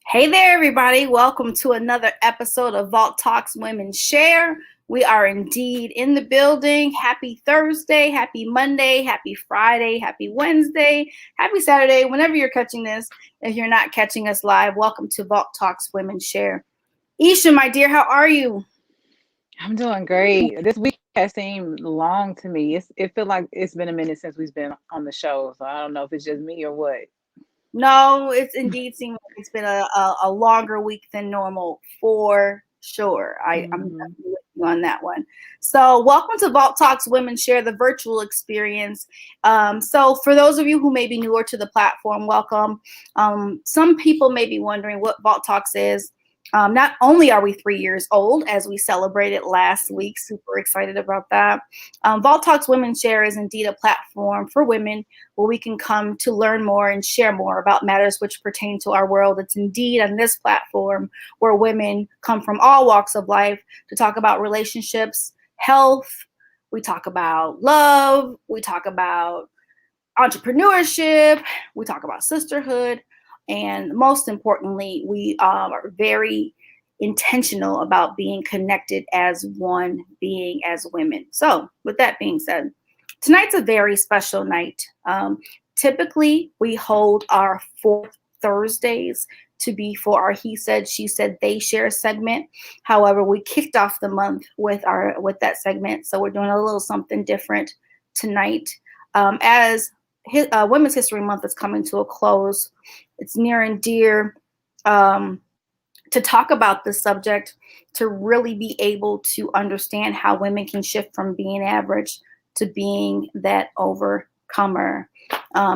Hey there, everybody. Welcome to another episode of Vault Talks Women Share. We are indeed in the building. Happy Thursday, happy Monday, happy Friday, happy Wednesday, happy Saturday, whenever you're catching this. If you're not catching us live, welcome to Vault Talks Women Share. Isha, my dear, how are you? I'm doing great. This week has seemed long to me. It feel like it's been a minute since we've been on the show, so I don't know if it's just me or what. No, it's indeed seemed like it's been a longer week than normal for sure. I'm hmm definitely with you on that one. So, welcome to Vault Talks Women Share, the virtual experience. So, for those of you who may be newer to the platform, welcome. Some people may be wondering what Vault Talks is. Not only are we 3 years old, as we celebrated last week, super excited about that. Vault Talks Women Share is indeed a platform for women where we can come to learn more and share more about matters which pertain to our world. It's indeed on this platform where women come from all walks of life to talk about relationships, health, we talk about love, we talk about entrepreneurship, we talk about sisterhood, and most importantly, we are very intentional about being connected as one being as women. So, with that being said, tonight's a very special night. Typically, we hold our fourth Thursdays to be for our He Said, She Said, They Share segment. However, we kicked off the month with that segment, so we're doing a little something different tonight. As Women's History Month is coming to a close, it's near and dear to talk about this subject, to really be able to understand how women can shift from being average to being that overcomer.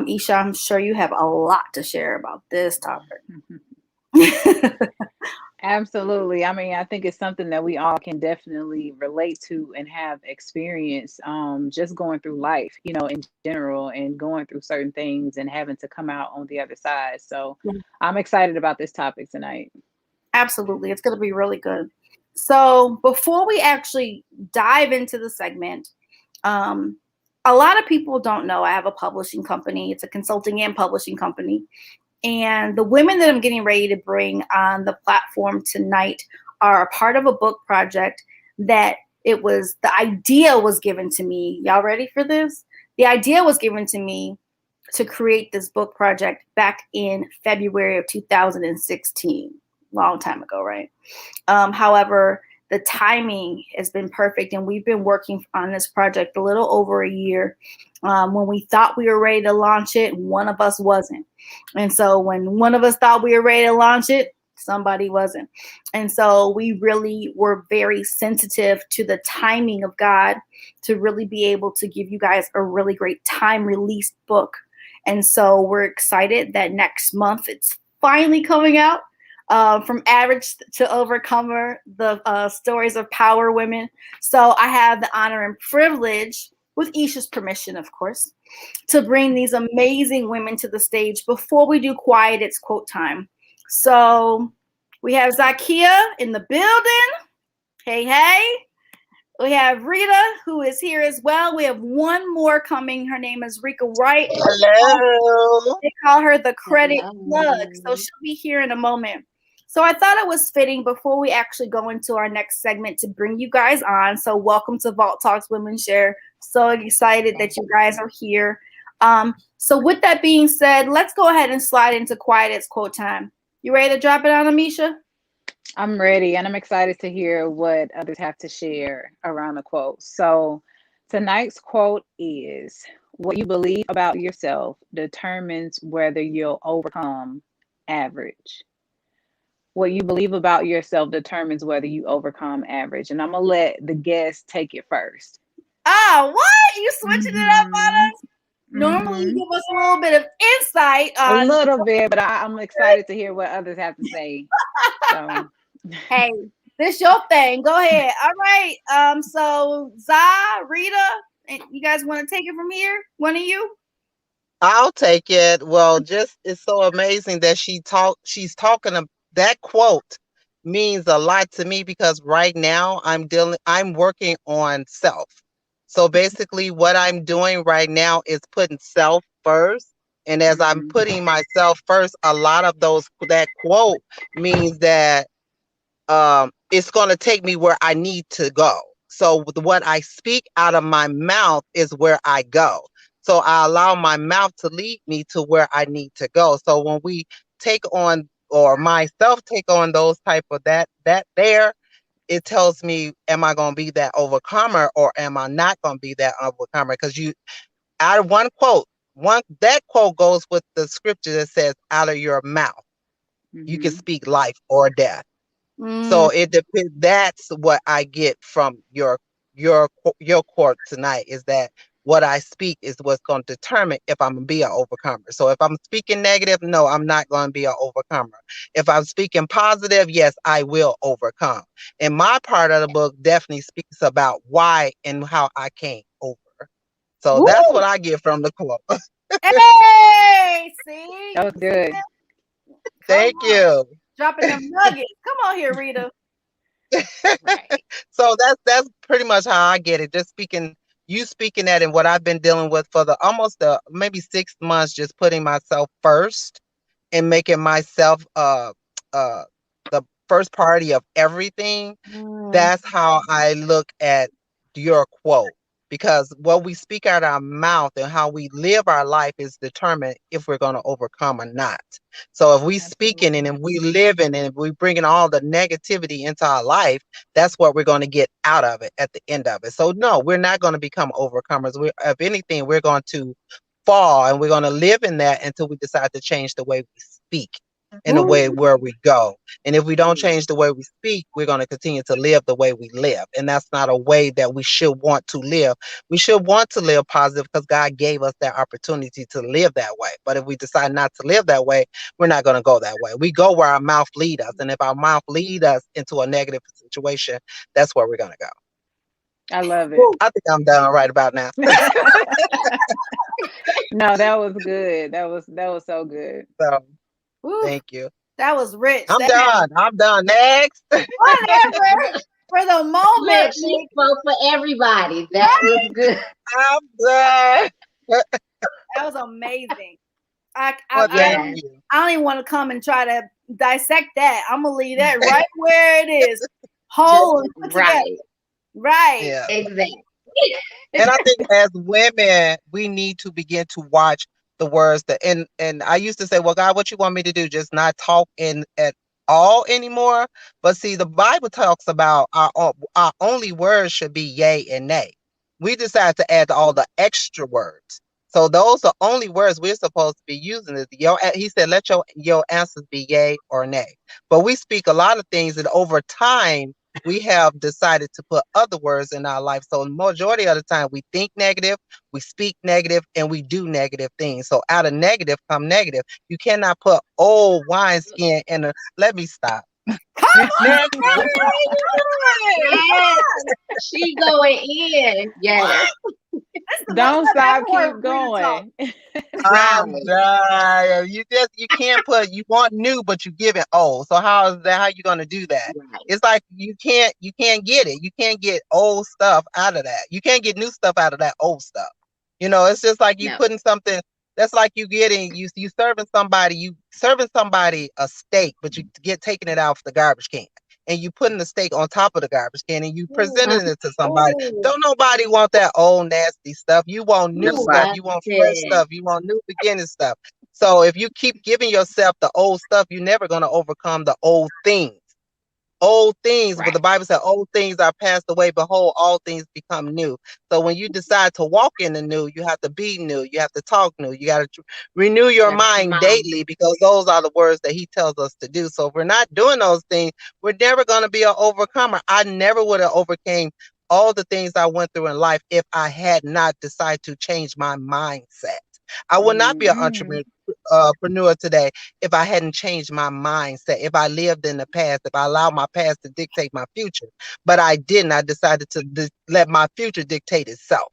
Isha, I'm sure you have a lot to share about this topic. Absolutely. I mean, I think it's something that we all can definitely relate to and have experience just going through life, in general, and going through certain things and having to come out on the other side. So I'm excited about this topic tonight. Absolutely. It's going to be really good. So, before we actually dive into the segment, um, a lot of people don't know I have a publishing company. It's a consulting and publishing company. And the women that I'm getting ready to bring on the platform tonight are a part of a book project that the idea was given to me. Y'all ready for this? The idea was given to me to create this book project back in February of 2016. Long time ago, right? However, the timing has been perfect, and we've been working on this project a little over a year. When we thought we were ready to launch it, one of us wasn't. And so when one of us thought we were ready to launch it, somebody wasn't. And so we really were very sensitive to the timing of God to really be able to give you guys a really great time released book. And so we're excited that next month it's finally coming out. From average to overcomer, the stories of power women. So I have the honor and privilege, with Isha's permission, of course, to bring these amazing women to the stage. Before we do quiet, it's quote time. So we have Zakia in the building. Hey, hey. We have Rita, who is here as well. We have one more coming. Her name is Rika Wright. Hello. They call her the credit plug. So Hello. she'll be here in a moment. So I thought it was fitting before we actually go into our next segment to bring you guys on. So welcome to Vault Talks Women Share. So excited that you guys are here. So with that being said, let's go ahead and slide into Quiet It's Quote Time. You ready to drop it on, Amisha? I'm ready and I'm excited to hear what others have to share around the quote. So, tonight's quote is: what you believe about yourself determines whether you'll overcome average. What you believe about yourself determines whether you overcome average. And I'm going to let the guest take it first. Oh, what? You switching it up on hmm us? Normally you hmm give us a little bit of insight A on. little bit, but I'm excited to hear what others have to say. So, Hey, this your thing. Go ahead. All right. So Rita, you guys want to take it from here? One of you? I'll take it. Well, just it's so amazing that she's talking that quote means a lot to me because right now I'm working on self. So basically what I'm doing right now is putting self first And as I'm putting myself first, a lot of that quote means that it's going to take me where I need to go. So what I speak out of my mouth is where I go. So I allow my mouth to lead me to where I need to go. So when we take on, or myself take on those type of there, it tells me, am I going to be that overcomer or am I not going to be that overcomer? Because out of that quote goes with the scripture that says, out of your mouth, you can speak life or death. So it depends. That's what I get from your quote tonight, is that what I speak is what's going to determine if I'm going to be an overcomer. So if I'm speaking negative, no, I'm not going to be an overcomer. If I'm speaking positive, yes, I will overcome. And my part of the book definitely speaks about why and how I came over. So that's what I get from the quote. Hey, see? That was good. Thank you. Dropping them nuggets. Come on here, Rita. Right. So that's pretty much how I get it. Just speaking that, and what I've been dealing with for maybe 6 months, just putting myself first and making myself the first priority of everything. That's how I look at your quote. Because what we speak out of our mouth and how we live our life is determined if we're going to overcome or not. So if we speaking and if we living and if we bringing all the negativity into our life, that's what we're going to get out of it at the end of it. So no, we're not going to become overcomers. If anything, we're going to fall, and we're going to live in that until we decide to change the way we speak in the way where we go. And if we don't change the way we speak, we're going to continue to live the way we live. And that's not a way that we should want to live. We should want to live positive because God gave us that opportunity to live that way. But if we decide not to live that way, we're not going to go that way. We go where our mouth lead us. And if our mouth lead us into a negative situation, that's where we're going to go. I love it. I think I'm done right about now. No, that was good. That was so good. So, thank you. That was rich. I'm done. I'm done. Next. Whatever. For the moment. Look, she spoke for everybody. That was good. I'm done. That was amazing. I Thank you. don't even want to come and try to dissect that. I'm gonna leave that right where it is, whole and put together. Right. Yeah. Exactly. And I think as women, we need to begin to watch the words and I used to say, well, God, what you want me to do? Just not talk at all anymore. But see, the Bible talks about our only words should be yay and nay. We decide to add all the extra words. So those are only words we're supposed to be using. He said, let your answers be yay or nay. But we speak a lot of things, and over time, we have decided to put other words in our life. So the majority of the time, we think negative, we speak negative, and we do negative things. So out of negative come negative. You cannot put old wineskin in a. Let me stop. Yes. She going in. Yes. Don't stop, keep going. I'm done. You can't put, you want new, but you give it old. So how you gonna do that? Right. It's like you can't get it. You can't get old stuff out of that. You can't get new stuff out of that old stuff. It's just like you putting something. That's like you serving somebody a steak, but you taking it out of the garbage can. And you putting the steak on top of the garbage can and you presenting it to somebody. Don't nobody want that old nasty stuff. You want new stuff. You want fresh stuff. You want new beginning stuff. So if you keep giving yourself the old stuff, you're never going to overcome the old things. Old things, but the Bible said old things are passed away. Behold, all things become new. So when you decide to walk in the new, you have to be new. You have to talk new. You got to renew your mind daily, because those are the words that he tells us to do. So if we're not doing those things, we're never going to be an overcomer. I never would have overcame all the things I went through in life if I had not decided to change my mindset. I would not be an entrepreneur today if I hadn't changed my mindset, if I lived in the past, if I allowed my past to dictate my future. But I didn't. I decided to let my future dictate itself.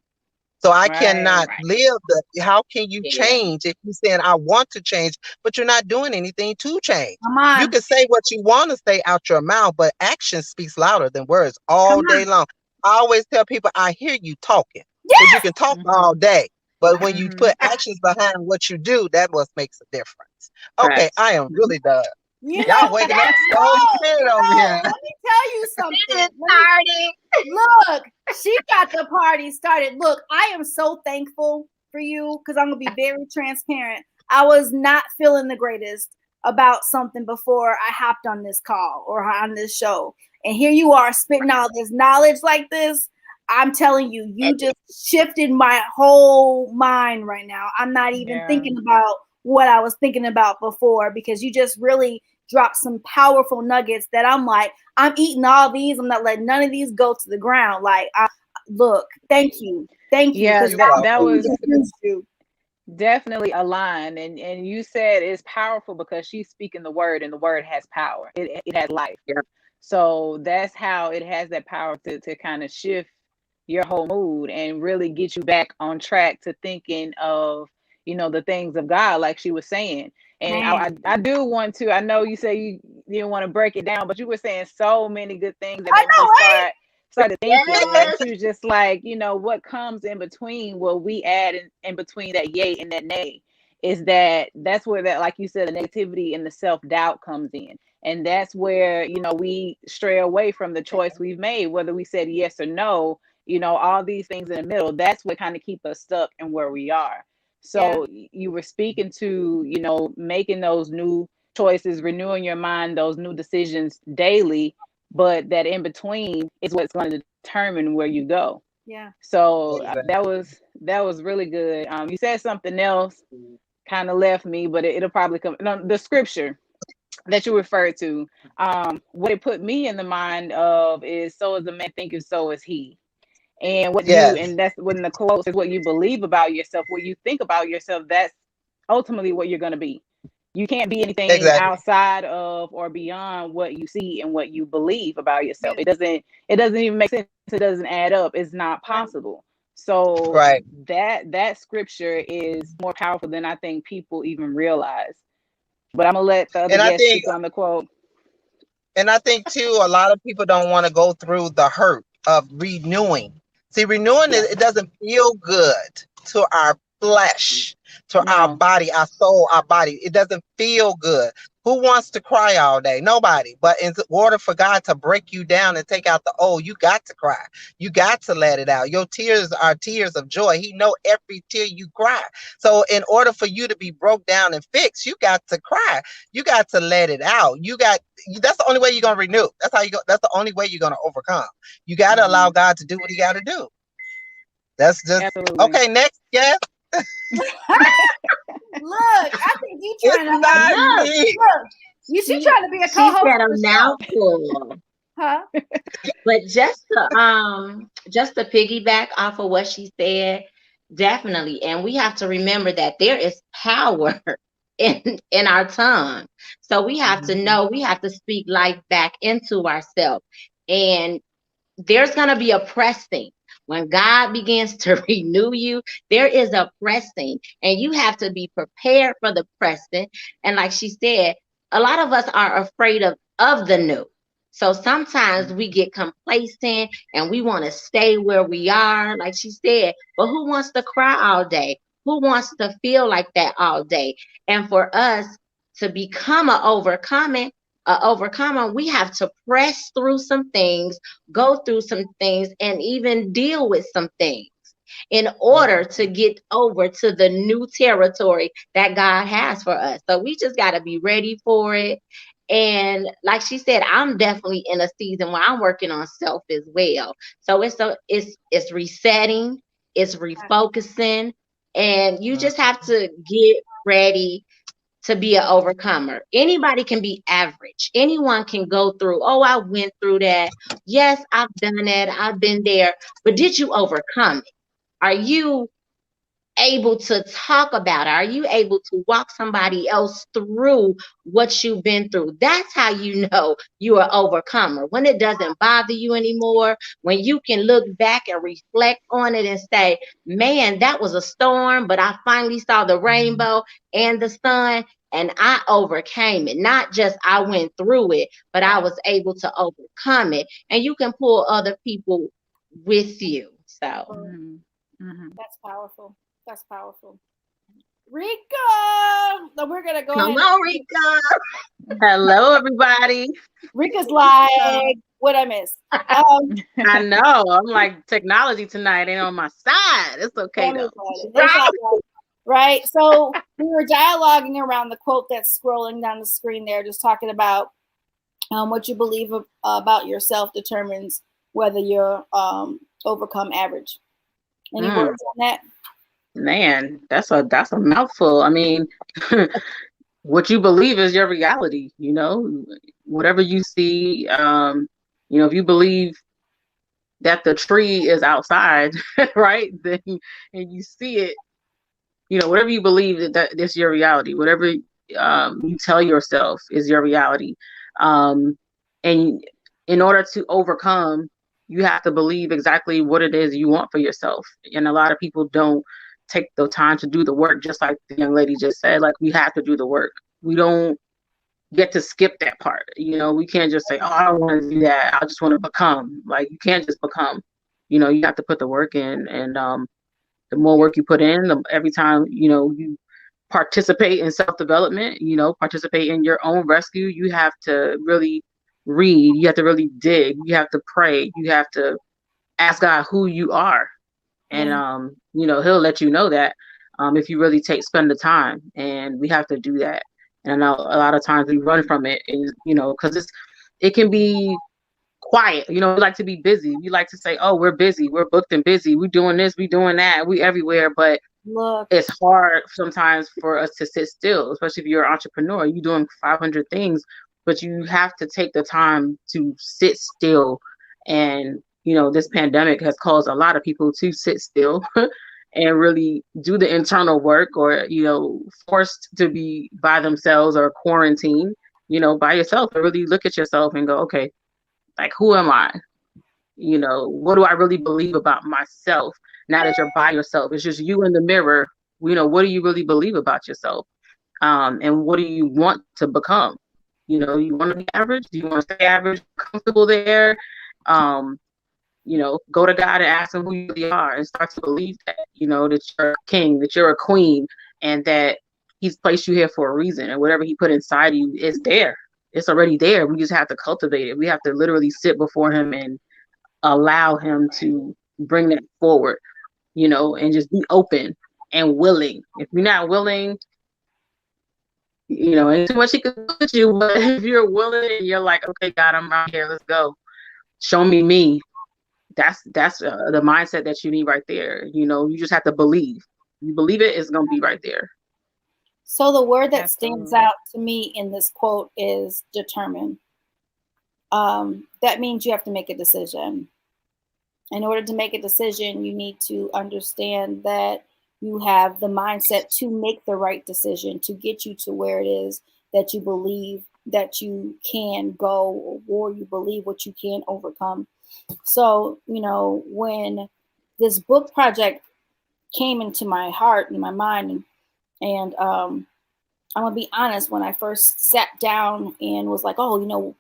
So I cannot live how can you change if you're saying I want to change, but you're not doing anything to change? You can say what you want to say out your mouth, but action speaks louder than words all day long. I always tell people, I hear you talking. Because you can talk all day. But when you Mm-hmm. put actions behind what you do, that what makes a difference. Okay, Correct. I am really done. You Y'all know waking up that? the Holy Spirit over No. here. Let me tell you It something. is starting. Look. She got the party started. Look, I am so thankful for you because I'm gonna be very transparent. I was not feeling the greatest about something before I hopped on this call or on this show, and here you are spitting all this knowledge like this. I'm telling you, you just shifted my whole mind right now. I'm not even Yeah. thinking about what I was thinking about before because you just really dropped some powerful nuggets that I'm like, I'm eating all these. I'm not letting none of these go to the ground. Like, look, thank you, Yeah, because You're that welcome. I was just used you. definitely aligned. And you said it's powerful because she's speaking the word, and the word has power. It has life. Yeah. So that's how it has that power to kind of shift your whole mood and really get you back on track to thinking of, the things of God, like she was saying. And Man, I do want to, I know you say you didn't want to break it down, but you were saying so many good things that I made me know, right? started thinking. And Yes. she was just like, what comes in between, what we add in between that yay and that nay, is that's where that, like you said, the negativity and the self-doubt comes in. And that's where, we stray away from the choice we've made, whether we said yes or no, all these things in the middle. That's what kind of keep us stuck in where we are. Yeah, So you were speaking to, making those new choices, renewing your mind, those new decisions daily, but that in between is what's going to determine where you go. yeah. So Exactly. that was really good. You said something else kind of left me, but it'll probably come. No, the scripture that you referred to, what it put me in the mind of is, so as a man thinketh, so is he. And Yes, and that's when the quote is, what you believe about yourself, what you think about yourself, that's ultimately what you're going to be. You can't be anything exactly. outside of or beyond what you see and what you believe about yourself. Yeah, It doesn't even make sense. It doesn't add up. It's not right. possible. So Right. that scripture is more powerful than I think people even realize. But I'm gonna let the other And I guests think speak on the quote. And I think too, a lot of people don't want to go through the hurt of renewing. See, renewing Yeah. it doesn't feel good to our flesh, to our No. body, our soul, our body. It doesn't feel good. Who wants to cry all day? Nobody. But in order for God to break you down and take out the old, you got to cry. You got to let it out. Your tears are tears of joy. He know every tear you cry. So in order for you to be broke down and fixed, you got to cry. You got to let it out. That's the only way you're gonna renew. That's how you go. That's the only way you're gonna overcome. You got to allow Hmm. God to do what He got to do. That's just Absolutely. okay. Next, yes, Look, I think you it's trying to like not Look, me. look. She she trying to be a she co-host said of a the show, mouthful. huh? But just to piggyback off of what she said, definitely. And we have to remember that there is power in our tongue. So we have to Mhm. know, we have to speak life back into ourselves. And there's going to be a pressing. When God begins to renew you, there is a pressing, and you have to be prepared for the pressing. And like she said, a lot of us are afraid of the new. So sometimes we get complacent and we want to stay where we are, like she said. But who wants to cry all day? Who wants to feel like that all day? And for us to become a overcomer, we have to press through some things, go through some things, and even deal with some things in order to Mhm. get over to the new territory that God has for us. So we just got to be ready for it. And like she said, I'm definitely in a season where I'm working on self as well. So it's resetting, it's refocusing, and you just have to get ready to be an overcomer. Anybody can be average. Anyone can go through, oh, I went through that. Yes, I've done that. I've been there. But did you overcome it? Are you able to talk about it? Are you able to walk somebody else through what you've been through? That's how you know you're an overcomer. When it doesn't bother you anymore, when you can look back and reflect on it and say, man, that was a storm, but I finally saw the rainbow and the sun. And I overcame it. Not just I went through it, but I Right. was able to overcome it. And you can pull other people with you. So Well, Hmm. Hmm. that's powerful. That's powerful. Rika! So we're going to go Come ahead. on, Rika. Hello, everybody. Rika's like, what I miss? I know. I'm like, technology tonight ain't on my side. It's okay though. It's all right. Right. So we were dialoguing around the quote that's scrolling down the screen there, just talking about what you believe about yourself determines whether you're overcome average. Any words on that? Man, that's a mouthful. I mean, what you believe is your reality, you know. Whatever you see, you know, if you believe that the tree is outside, right? Then and you see it, you know, whatever you believe that is your reality. Whatever you tell yourself is your reality. And in order to overcome, you have to believe exactly what it is you want for yourself. And a lot of people don't take the time to do the work, just like the young lady just said. Like, we have to do the work. We don't get to skip that part. You know, we can't just say, oh, I don't want to do that. I just want to become. Like, you can't just become. You know, you have to put the work in. And the more work you put in, every time, you know, you participate in self-development, you know, participate in your own rescue, you have to really read, you have to really dig, you have to pray, you have to ask God who you are. And you know, he'll let you know that if you really spend the time. And we have to do that. And I know a lot of times we run from it, and you know, because it can be quiet. You know, we like to be busy. We like to say, oh, we're busy, we're booked and busy, we're doing this, we're doing that, we everywhere. But it's hard sometimes for us to sit still, especially if you're an entrepreneur. You're doing 500 things, but you have to take the time to sit still. And you know, this pandemic has caused a lot of people to sit still and really do the internal work, or you know, forced to be by themselves or quarantine, you know, by yourself, and really look at yourself and go, okay, like, who am I? You know, what do I really believe about myself now that you're by yourself? It's just you in the mirror. You know, what do you really believe about yourself? And what do you want to become? You know, you want to be average? Do you want to stay average, comfortable there? Um, you know, go to God and ask him who you really are, and start to believe that, you know, that you're a king, that you're a queen, and that he's placed you here for a reason, and whatever he put inside you is there. It's already there. We just have to cultivate it. We have to literally sit before him and allow him to bring that forward, you know, and just be open and willing. If you're not willing, you know, ain't too much he can do with you. But if you're willing and you're like, okay, God, I'm out here, let's go. Show me me. That's the mindset that you need right there. You know, you just have to believe. You believe it, it's gonna be right there. So the word that stands out to me in this quote is determine. That means you have to make a decision. In order to make a decision, you need to understand that you have the mindset to make the right decision to get you to where it is that you believe that you can go, or you believe what you can overcome. So, you know, when this book project came into my heart and my mind, and I'm gonna be honest, when I first sat down and was like, oh, you know,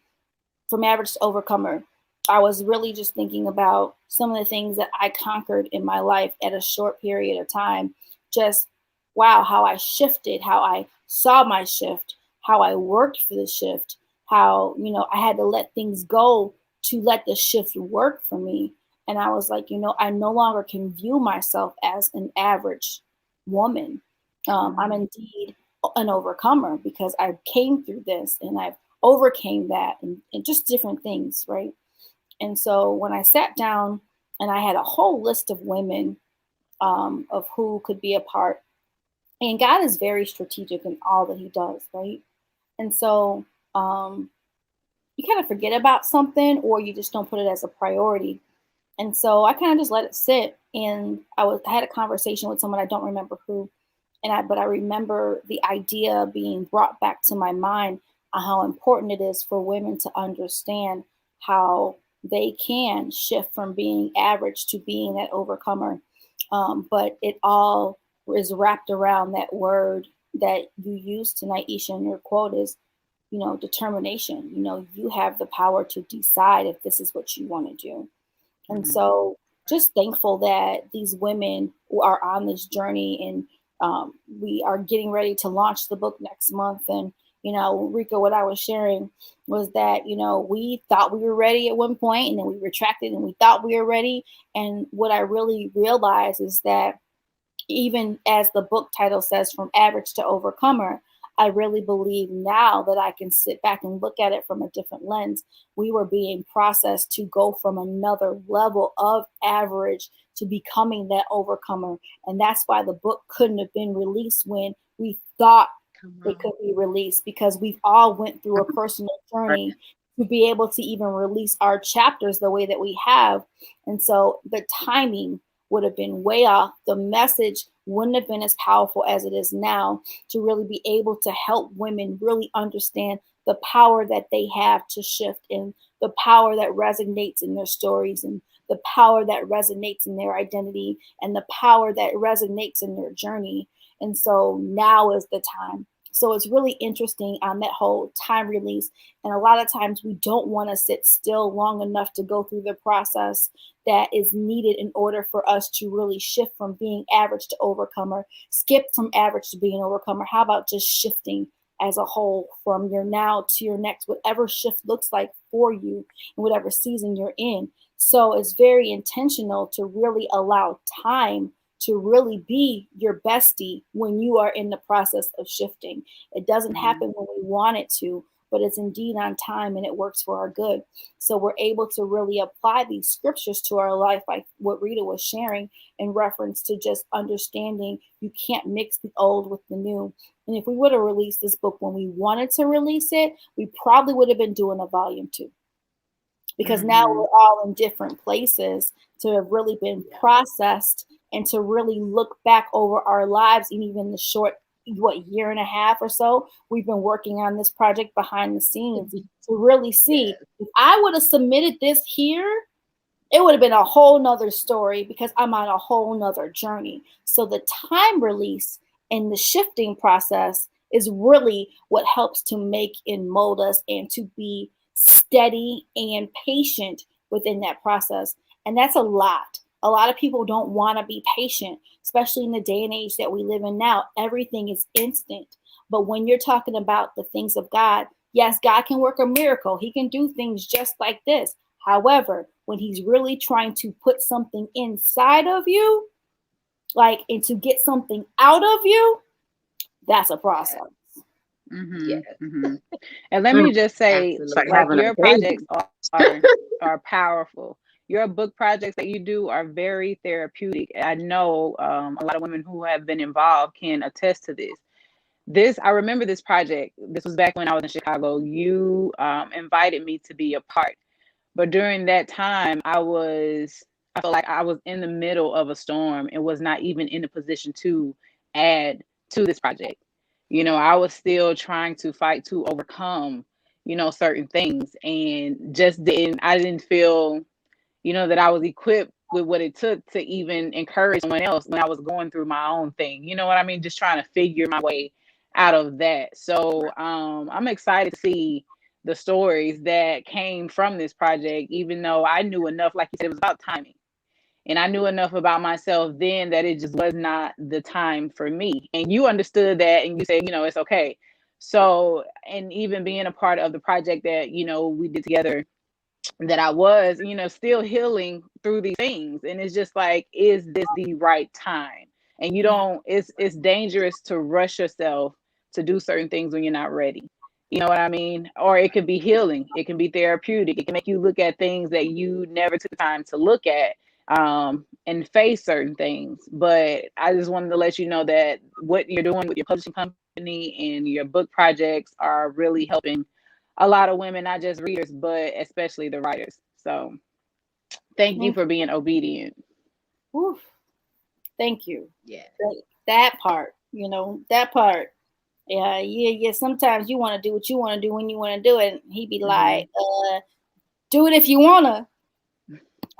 from average to overcomer, I was really just thinking about some of the things that I conquered in my life at a short period of time. Just wow, how I shifted, how I saw my shift, how I worked for the shift, how, you know, I had to let things go to let the shift work for me. And I was like, you know, I no longer can view myself as an average woman. I'm indeed an overcomer because I came through this and I've overcame that, and just different things, right? And so when I sat down and I had a whole list of women of who could be a part, and God is very strategic in all that he does, right? And so you kind of forget about something, or you just don't put it as a priority. And so I kind of just let it sit. And I had a conversation with someone, I don't remember who, but I remember the idea being brought back to my mind on how important it is for women to understand how they can shift from being average to being that overcomer. But it all is wrapped around that word that you used tonight, Isha, in your quote is, you know, determination. You know, you have the power to decide if this is what you want to do. And so just thankful that these women are on this journey, and we are getting ready to launch the book next month. And Rika, what I was sharing was that we thought we were ready at one point, and then we retracted, and we thought we were ready. And what I really realized is that even as the book title says, from average to overcomer, I really believe now that I can sit back and look at it from a different lens. We were being processed to go from another level of average to becoming that overcomer. And that's why the book couldn't have been released when we thought it could be released, because we've all went through a personal journey to be able to even release our chapters the way that we have. And so the timing would have been way off. The message wouldn't have been as powerful as it is now, to really be able to help women really understand the power that they have to shift, and the power that resonates in their stories, and the power that resonates in their identity, and the power that resonates in their journey. And so now is the time. So it's really interesting on that whole time release. And a lot of times we don't want to sit still long enough to go through the process that is needed in order for us to really shift from being average to overcomer, skip from average to being overcomer. How about just shifting as a whole from your now to your next, whatever shift looks like for you in whatever season you're in. So it's very intentional to really allow time to really be your bestie when you are in the process of shifting. It doesn't happen when we want it to, but it's indeed on time, and it works for our good. So we're able to really apply these scriptures to our life, like what Rita was sharing in reference to just understanding you can't mix the old with the new. And if we would have released this book when we wanted to release it, we probably would have been doing a volume 2. Because now we're all in different places to have really been processed, and to really look back over our lives, and even the short, year and a half or so we've been working on this project behind the scenes, to really see if I would have submitted this here, it would have been a whole nother story, because I'm on a whole nother journey. So the time release and the shifting process is really what helps to make and mold us, and to be steady and patient within that process. And that's a lot. A lot of people don't want to be patient, especially in the day and age that we live in now. Everything is instant. But when you're talking about the things of God, yes, God can work a miracle. He can do things just like this. However, when he's really trying to put something inside of you, and to get something out of you, that's a process. And let me just say, your projects are powerful. Your book projects that you do are very therapeutic. I know a lot of women who have been involved can attest to this. I remember this project. This was back when I was in Chicago. You invited me to be a part, but during that time, I felt like I was in the middle of a storm and was not even in a position to add to this project. I was still trying to fight to overcome, certain things, and I didn't feel, that I was equipped with what it took to even encourage someone else when I was going through my own thing. You know what I mean? Just trying to figure my way out of that. So I'm excited to see the stories that came from this project, even though I knew enough, like you said, it was about timing. And I knew enough about myself then that it just was not the time for me. And you understood that, and you said, it's okay. So, and even being a part of the project that, we did together, that I was, still healing through these things. And it's just like, is this the right time? And it's dangerous to rush yourself to do certain things when you're not ready. You know what I mean? Or it could be healing. It can be therapeutic. It can make you look at things that you never took the time to look at, and face certain things. But I just wanted to let you know that what you're doing with your publishing company and your book projects are really helping a lot of women, not just readers, but especially the writers. So thank you for being obedient. Oof. Thank you. Yeah. That part, that part. Yeah. Sometimes you want to do what you want to do when you want to do it. And he'd be like, do it if you wanna.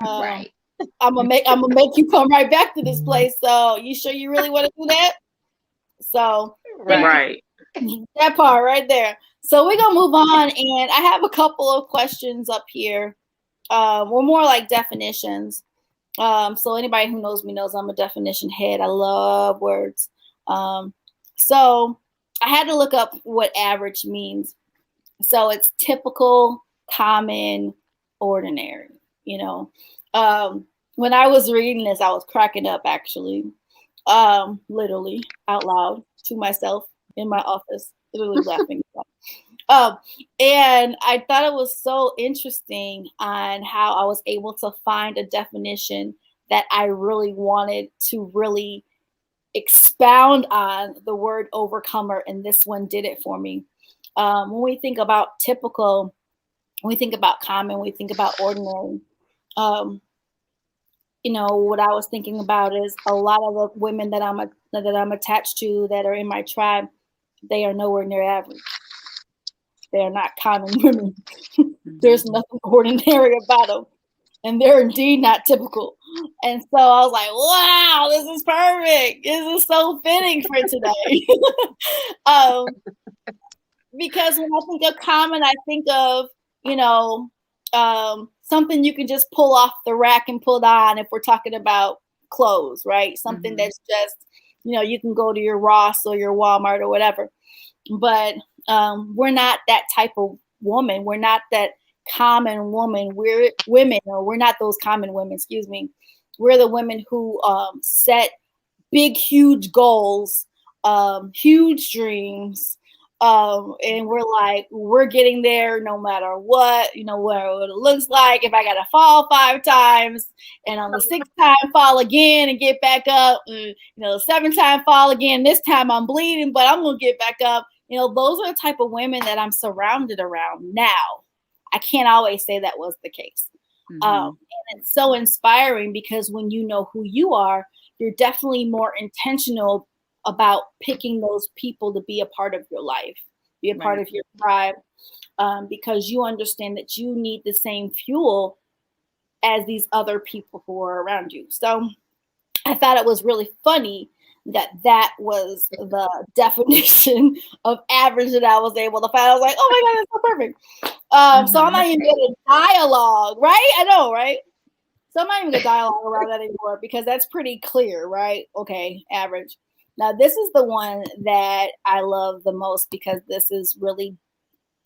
Right. I'm gonna make you come right back to this place. So you sure you really want to do that? So Right. That part right there. So we're gonna move on, and I have a couple of questions up here. We're more like definitions. So anybody who knows me knows I'm a definition head. I love words. So I had to look up what average means. So it's typical, common, ordinary, you know. When I was reading this, I was cracking up actually, literally out loud to myself in my office, literally laughing. And I thought it was so interesting on how I was able to find a definition that I really wanted to really expound on the word overcomer, and this one did it for me. When we think about typical, when we think about common, we think about ordinary. Um, what I was thinking about is a lot of the women that I'm attached to that are in my tribe, they are nowhere near average. They are not common women. There's nothing ordinary about them, and they're indeed not typical. And so I was like, wow, this is perfect. This is so fitting for today. Because when I think of common, I think of, something you can just pull off the rack and pull it on if we're talking about clothes, right? Something that's just, you can go to your Ross or your Walmart or whatever. But we're not that type of woman. We're not that common woman. We're women, or we're not those common women, excuse me. We're the women who set big, huge goals, huge dreams. And we're getting there no matter what, what it looks like. If I got to fall 5 times and on the 6th time fall again and get back up, the 7th time fall again, this time I'm bleeding, but I'm going to get back up. Those are the type of women that I'm surrounded around now. I can't always say that was the case. And it's so inspiring because when you know who you are, you're definitely more intentional about picking those people to be a part of your life, be a part of your tribe, because you understand that you need the same fuel as these other people who are around you. So I thought it was really funny that was the definition of average that I was able to find. I was like, oh my God, that's so perfect. So I'm not even getting dialogue, right? I know, right? So I'm not even going to dialogue around that anymore because that's pretty clear, right? Okay, average. Now, this is the one that I love the most because this is really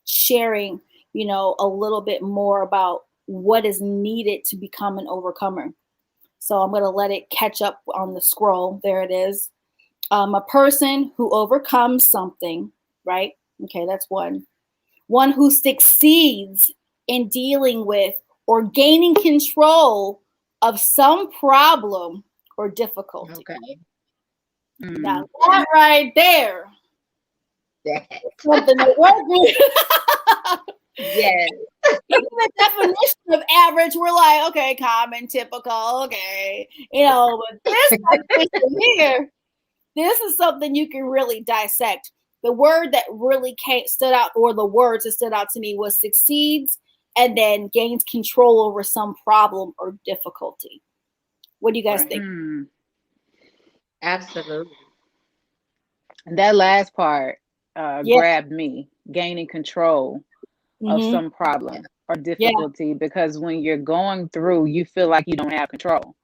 sharing, a little bit more about what is needed to become an overcomer. So I'm going to let it catch up on the scroll. There it is. A person who overcomes something, right? Okay, that's one. One who succeeds in dealing with or gaining control of some problem or difficulty. Okay. Now that right there, something to work with. Yes. Even the definition of average, we're like, okay, common, typical, okay, but this definition here, this is something you can really dissect. The word that really stood out, or the words that stood out to me, was succeeds and then gains control over some problem or difficulty. What do you guys think? Absolutely. That last part grabbed me, gaining control of some problem or difficulty, because when you're going through, you feel like you don't have control.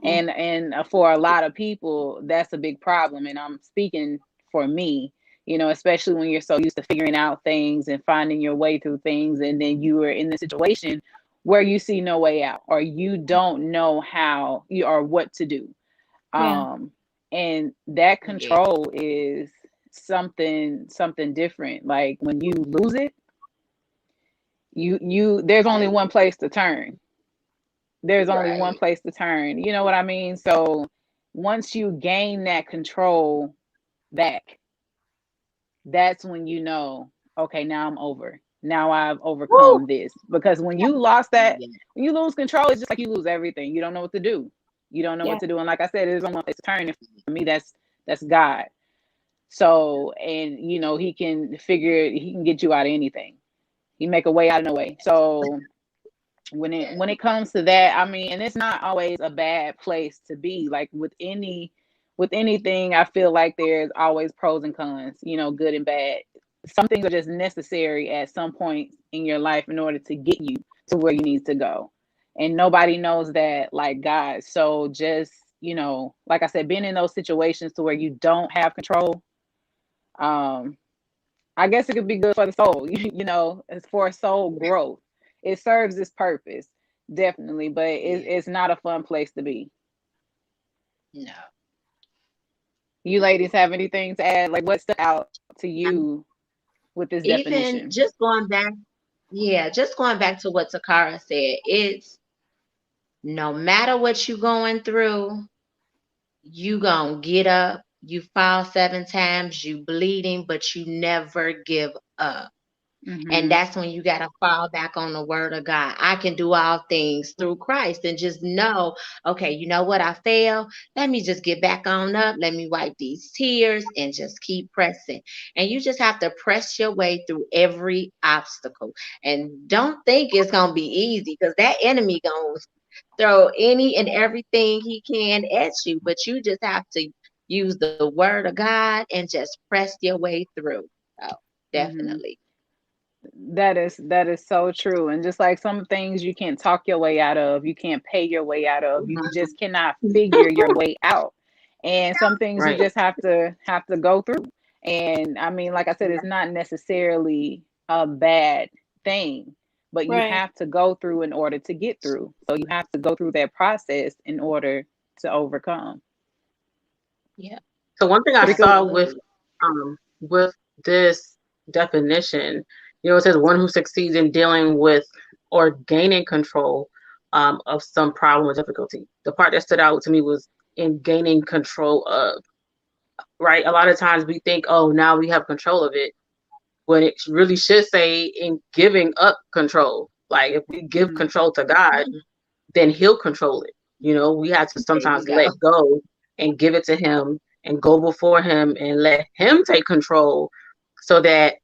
And for a lot of people, that's a big problem. And I'm speaking for me, especially when you're so used to figuring out things and finding your way through things. And then you are in the situation where you see no way out, or you don't know how or what to do. And that control is something different. Like when you lose it, there's only one place to turn. There's only one place to turn. You know what I mean? So once you gain that control back, that's when okay, now I'm over. Now I've overcome this. Because when you lost that, when you lose control, it's just like you lose everything. You don't know what to do. You don't know what to do. And like I said, there's only one place to turn. And for me, that's God. So, and he can get you out of anything. He make a way out of no way. So when it comes to that, I mean, and it's not always a bad place to be. Like with anything, I feel like there's always pros and cons, good and bad. Some things are just necessary at some point in your life in order to get you to where you need to go. and nobody knows that like God. So just, like I said, being in those situations to where you don't have control, um, I guess it could be good for the soul, it's for soul growth. It serves its purpose, definitely, but it's not a fun place to be. No. You ladies have anything to add? Like, what stuck out to you with this Even definition? just going back, yeah, just going back to what Takara said, it's no matter what you're going through, you gonna get up, you fall 7 times, you bleeding, but you never give up. And Mm-hmm. that's when you got to fall back on the word of God. I can do all things through Christ, and just know, okay, you know what? I failed. Let me just get back on up. Let me wipe these tears and just keep pressing. And you just have to press your way through every obstacle. And don't think it's going to be easy, because that enemy going to throw any and everything he can at you. But you just have to use the word of God and just press your way through. So Mm-hmm. definitely. That is so true. And just like some things you can't talk your way out of, you can't pay your way out of, you just cannot figure your way out. And some things you Right. just have to go through. And I mean, like I said, it's not necessarily a bad thing, but you Right. have to go through in order to get through. So you have to go through that process in order to overcome. Yeah. So one thing I Pretty saw cool. with this definition, it says one who succeeds in dealing with or gaining control of some problem or difficulty. The part that stood out to me was in gaining control of, right? A lot of times we think, oh, now we have control of it, when it really should say in giving up control. Like if we give Mm-hmm. control to God, then he'll control it. We have to There you sometimes go. let go and give it to him and go before him and let him take control, so that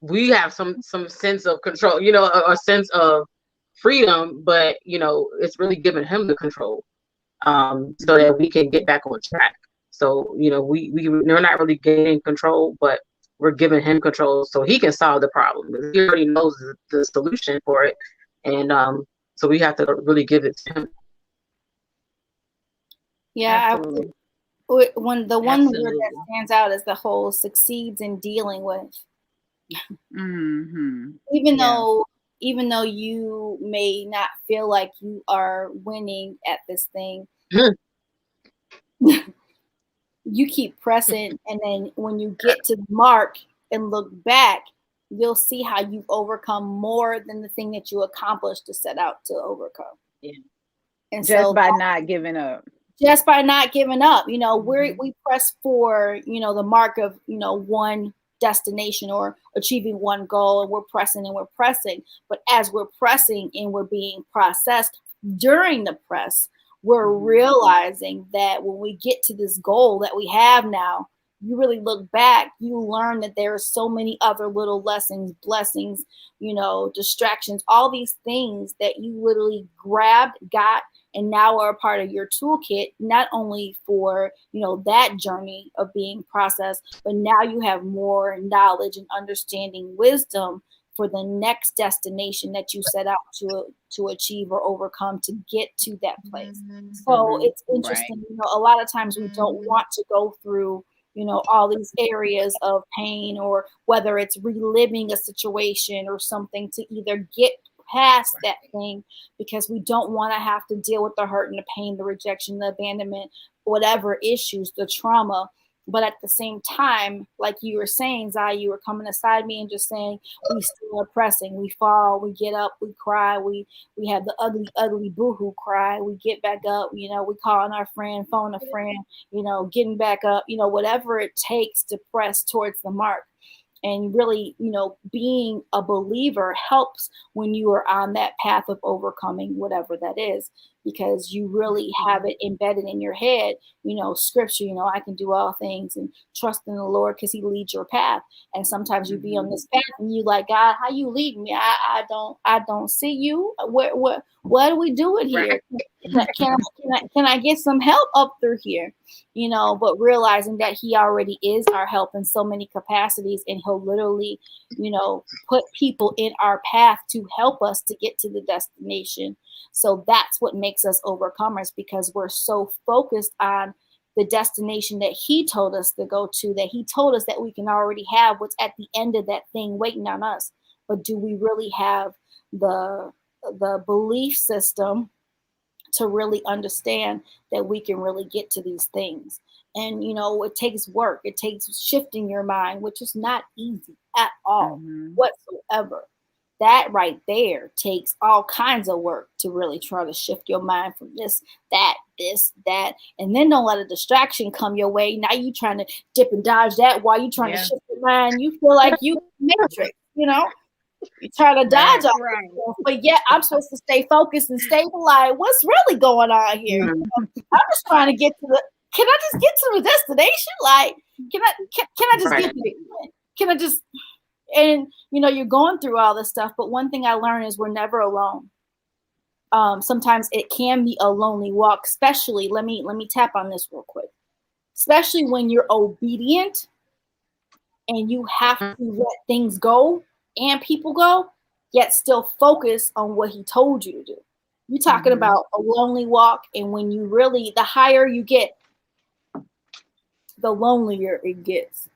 we have some sense of control, a sense of freedom, but it's really giving him the control, so that we can get back on track. So, we're not really gaining control, but we're giving him control so he can solve the problem. He already knows the solution for it. And so we have to really give it to him. Yeah, Absolutely. when the one word that Absolutely. stands out is the whole succeeds in dealing with. Mm-hmm. Even Yeah. though even though you may not feel like you are winning at this thing, you keep pressing, and then when you get to the mark and look back, you'll see how you've overcome more than the thing that you accomplished to set out to overcome. Yeah. And Just so by not giving up. just by not giving up, Mm-hmm. we press for, the mark of, one destination or achieving one goal, and we're pressing, but as we're pressing and we're being processed during the press, we're Mm-hmm. realizing that when we get to this goal that we have now, you really look back, you learn that there are so many other little lessons, blessings, distractions, all these things that you literally grabbed, got, and now are a part of your toolkit, not only for that journey of being processed, but now you have more knowledge and understanding, wisdom for the next destination that you set out to achieve or overcome to get to that place. So Mm-hmm. it's Right. interesting, a lot of times we don't want to go through all these areas of pain, or whether it's reliving a situation or something, to either get past that thing, because we don't want to have to deal with the hurt and the pain, the rejection, the abandonment, whatever issues, the trauma. But at the same time, like you were saying, Zai, you were coming aside me and just saying, we still are pressing. We fall, we get up, we cry, we have the ugly, ugly boohoo cry. We get back up, we calling our friend, phone a friend, getting back up, whatever it takes to press towards the mark. And really, being a believer helps when you are on that path of overcoming whatever that is. because you really have it embedded in your head, scripture, I can do all things and trust in the Lord because he leads your path. And sometimes you be on this path and you like, God, how you lead me? I don't see you. What are we doing here? Can I get some help up through here? But realizing that he already is our help in so many capacities, and he'll literally, put people in our path to help us to get to the destination. So that's what makes us overcomers, because we're so focused on the destination that he told us to go to, that he told us that we can already have what's at the end of that thing waiting on us. But do we really have the belief system to really understand that we can really get to these things? And it takes work. It takes shifting your mind, which is not easy at all whatsoever. That right there takes all kinds of work to really try to shift your mind from this, that, and then don't let a distraction come your way. Now you trying to dip and dodge that while you trying to shift your mind. You feel like you matrix, you try to dodge all this stuff, but yet I'm supposed to stay focused and stable. Like, what's really going on here? I'm just trying to get to the. Can I just get to the destination? Like, can I just get there? Can I just? And you're going through all this stuff, but one thing I learned is we're never alone. Sometimes it can be a lonely walk, especially. Let me tap on this real quick. Especially when you're obedient and you have to let things go and people go, yet still focus on what he told you to do. You're talking about a lonely walk, and when you really, the higher you get, the lonelier it gets.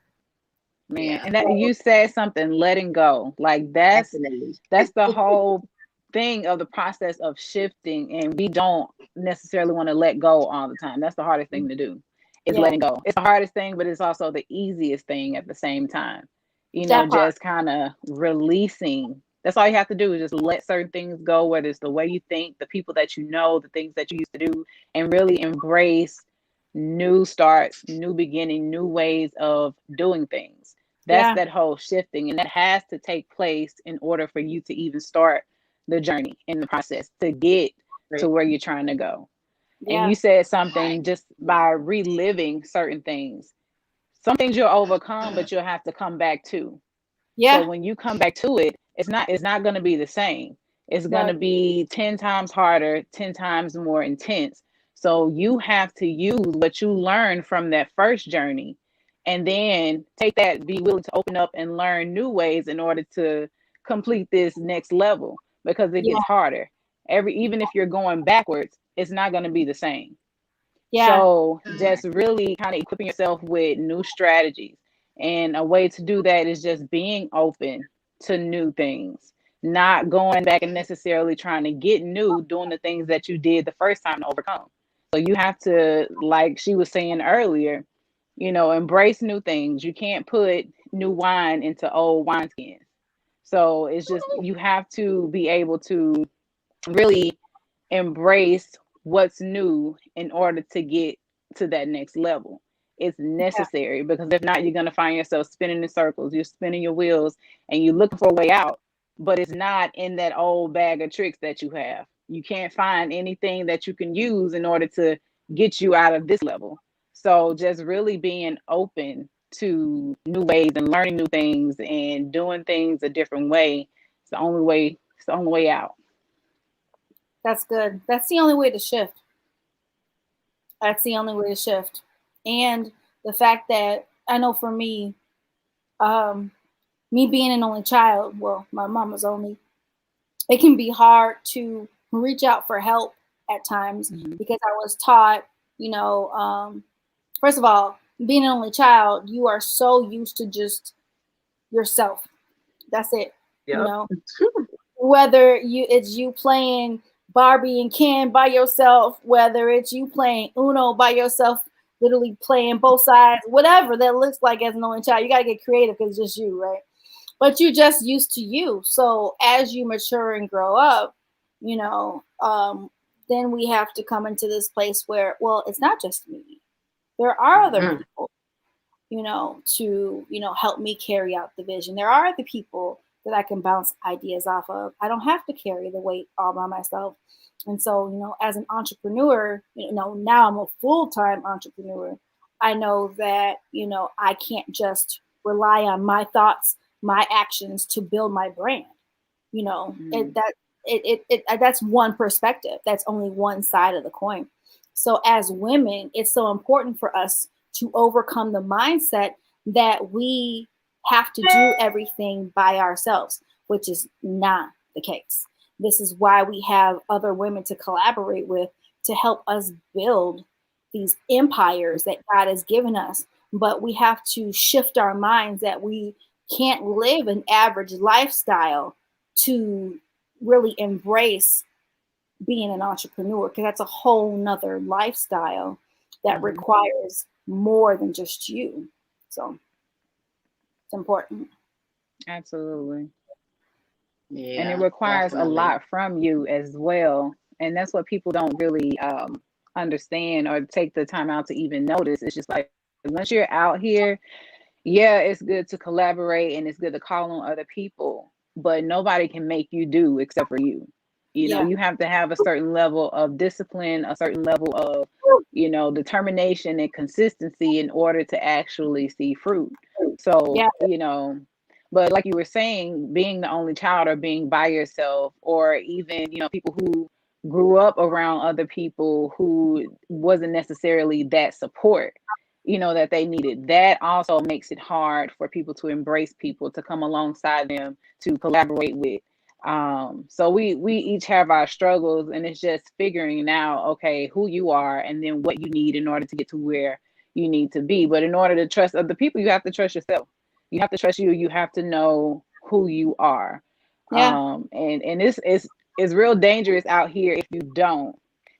Man, and that you said something, letting go. Like that's the whole thing of the process of shifting, and we don't necessarily want to let go all the time. That's the hardest thing to do, is letting go. It's the hardest thing, but it's also the easiest thing at the same time. Just kind of releasing. That's all you have to do, is just let certain things go, whether it's the way you think, the people that you know, the things that you used to do, and really embrace new starts, new beginning, new ways of doing things. That's that whole shifting, and that has to take place in order for you to even start the journey in the process to get to where you're trying to go. And you said something, just by reliving certain things. Some things you'll overcome, but you'll have to come back to. So when you come back to it, it's not going to be the same. It's going to be 10 times harder, 10 times more intense. So you have to use what you learned from that first journey, and then take that, be willing to open up and learn new ways in order to complete this next level, because it gets harder. Even if you're going backwards, it's not going to be the same. So just really kind of equipping yourself with new strategies. And a way to do that is just being open to new things, not going back and necessarily trying to get new, doing the things that you did the first time to overcome. So you have to, like she was saying earlier, embrace new things. You can't put new wine into old wineskins. So it's just, you have to be able to really embrace what's new in order to get to that next level. It's necessary, because if not, you're going to find yourself spinning in circles. You're spinning your wheels and you're looking for a way out, but it's not in that old bag of tricks that you have. You can't find anything that you can use in order to get you out of this level. So just really being open to new ways and learning new things and doing things a different way. It's the only way. It's the only way out. That's good. That's the only way to shift. That's the only way to shift. And the fact that, I know for me, me being an only child, well, my mom was only, it can be hard to reach out for help at times, because I was taught, first of all, being an only child, you are so used to just yourself. That's it. Whether it's you playing Barbie and Ken by yourself, whether it's you playing Uno by yourself, literally playing both sides, whatever that looks like as an only child, you got to get creative because it's just you, right? But you're just used to you. So as you mature and grow up, then we have to come into this place where, well, it's not just me. There are other people, to, help me carry out the vision. There are other people that I can bounce ideas off of. I don't have to carry the weight all by myself. And so, as an entrepreneur, now I'm a full-time entrepreneur. I know that, I can't just rely on my thoughts, my actions to build my brand. That's one perspective. That's only one side of the coin. So as women, it's so important for us to overcome the mindset that we have to do everything by ourselves, which is not the case. This is why we have other women to collaborate with to help us build these empires that God has given us. But we have to shift our minds that we can't live an average lifestyle to really embrace being an entrepreneur, because that's a whole nother lifestyle that requires more than just you. So it's important. Absolutely. Yeah, And it requires a definitely. lot from you as well. And that's what people don't really understand or take the time out to even notice. It's just like once you're out here, yeah, it's good to collaborate and it's good to call on other people, but nobody can make you do except for you. Yeah. You have to have a certain level of discipline, a certain level of, determination and consistency in order to actually see fruit. So, Yeah. but like you were saying, being the only child or being by yourself, or even, people who grew up around other people who wasn't necessarily that support, that they needed. That also makes it hard for people to embrace people, to come alongside them, to collaborate with. So we each have our struggles, and it's just figuring out, okay, who you are and then what you need in order to get to where you need to be. But in order to trust other people, you have to trust yourself. You have to trust you. You have to know who you are. Yeah. And it's real dangerous out here if you don't.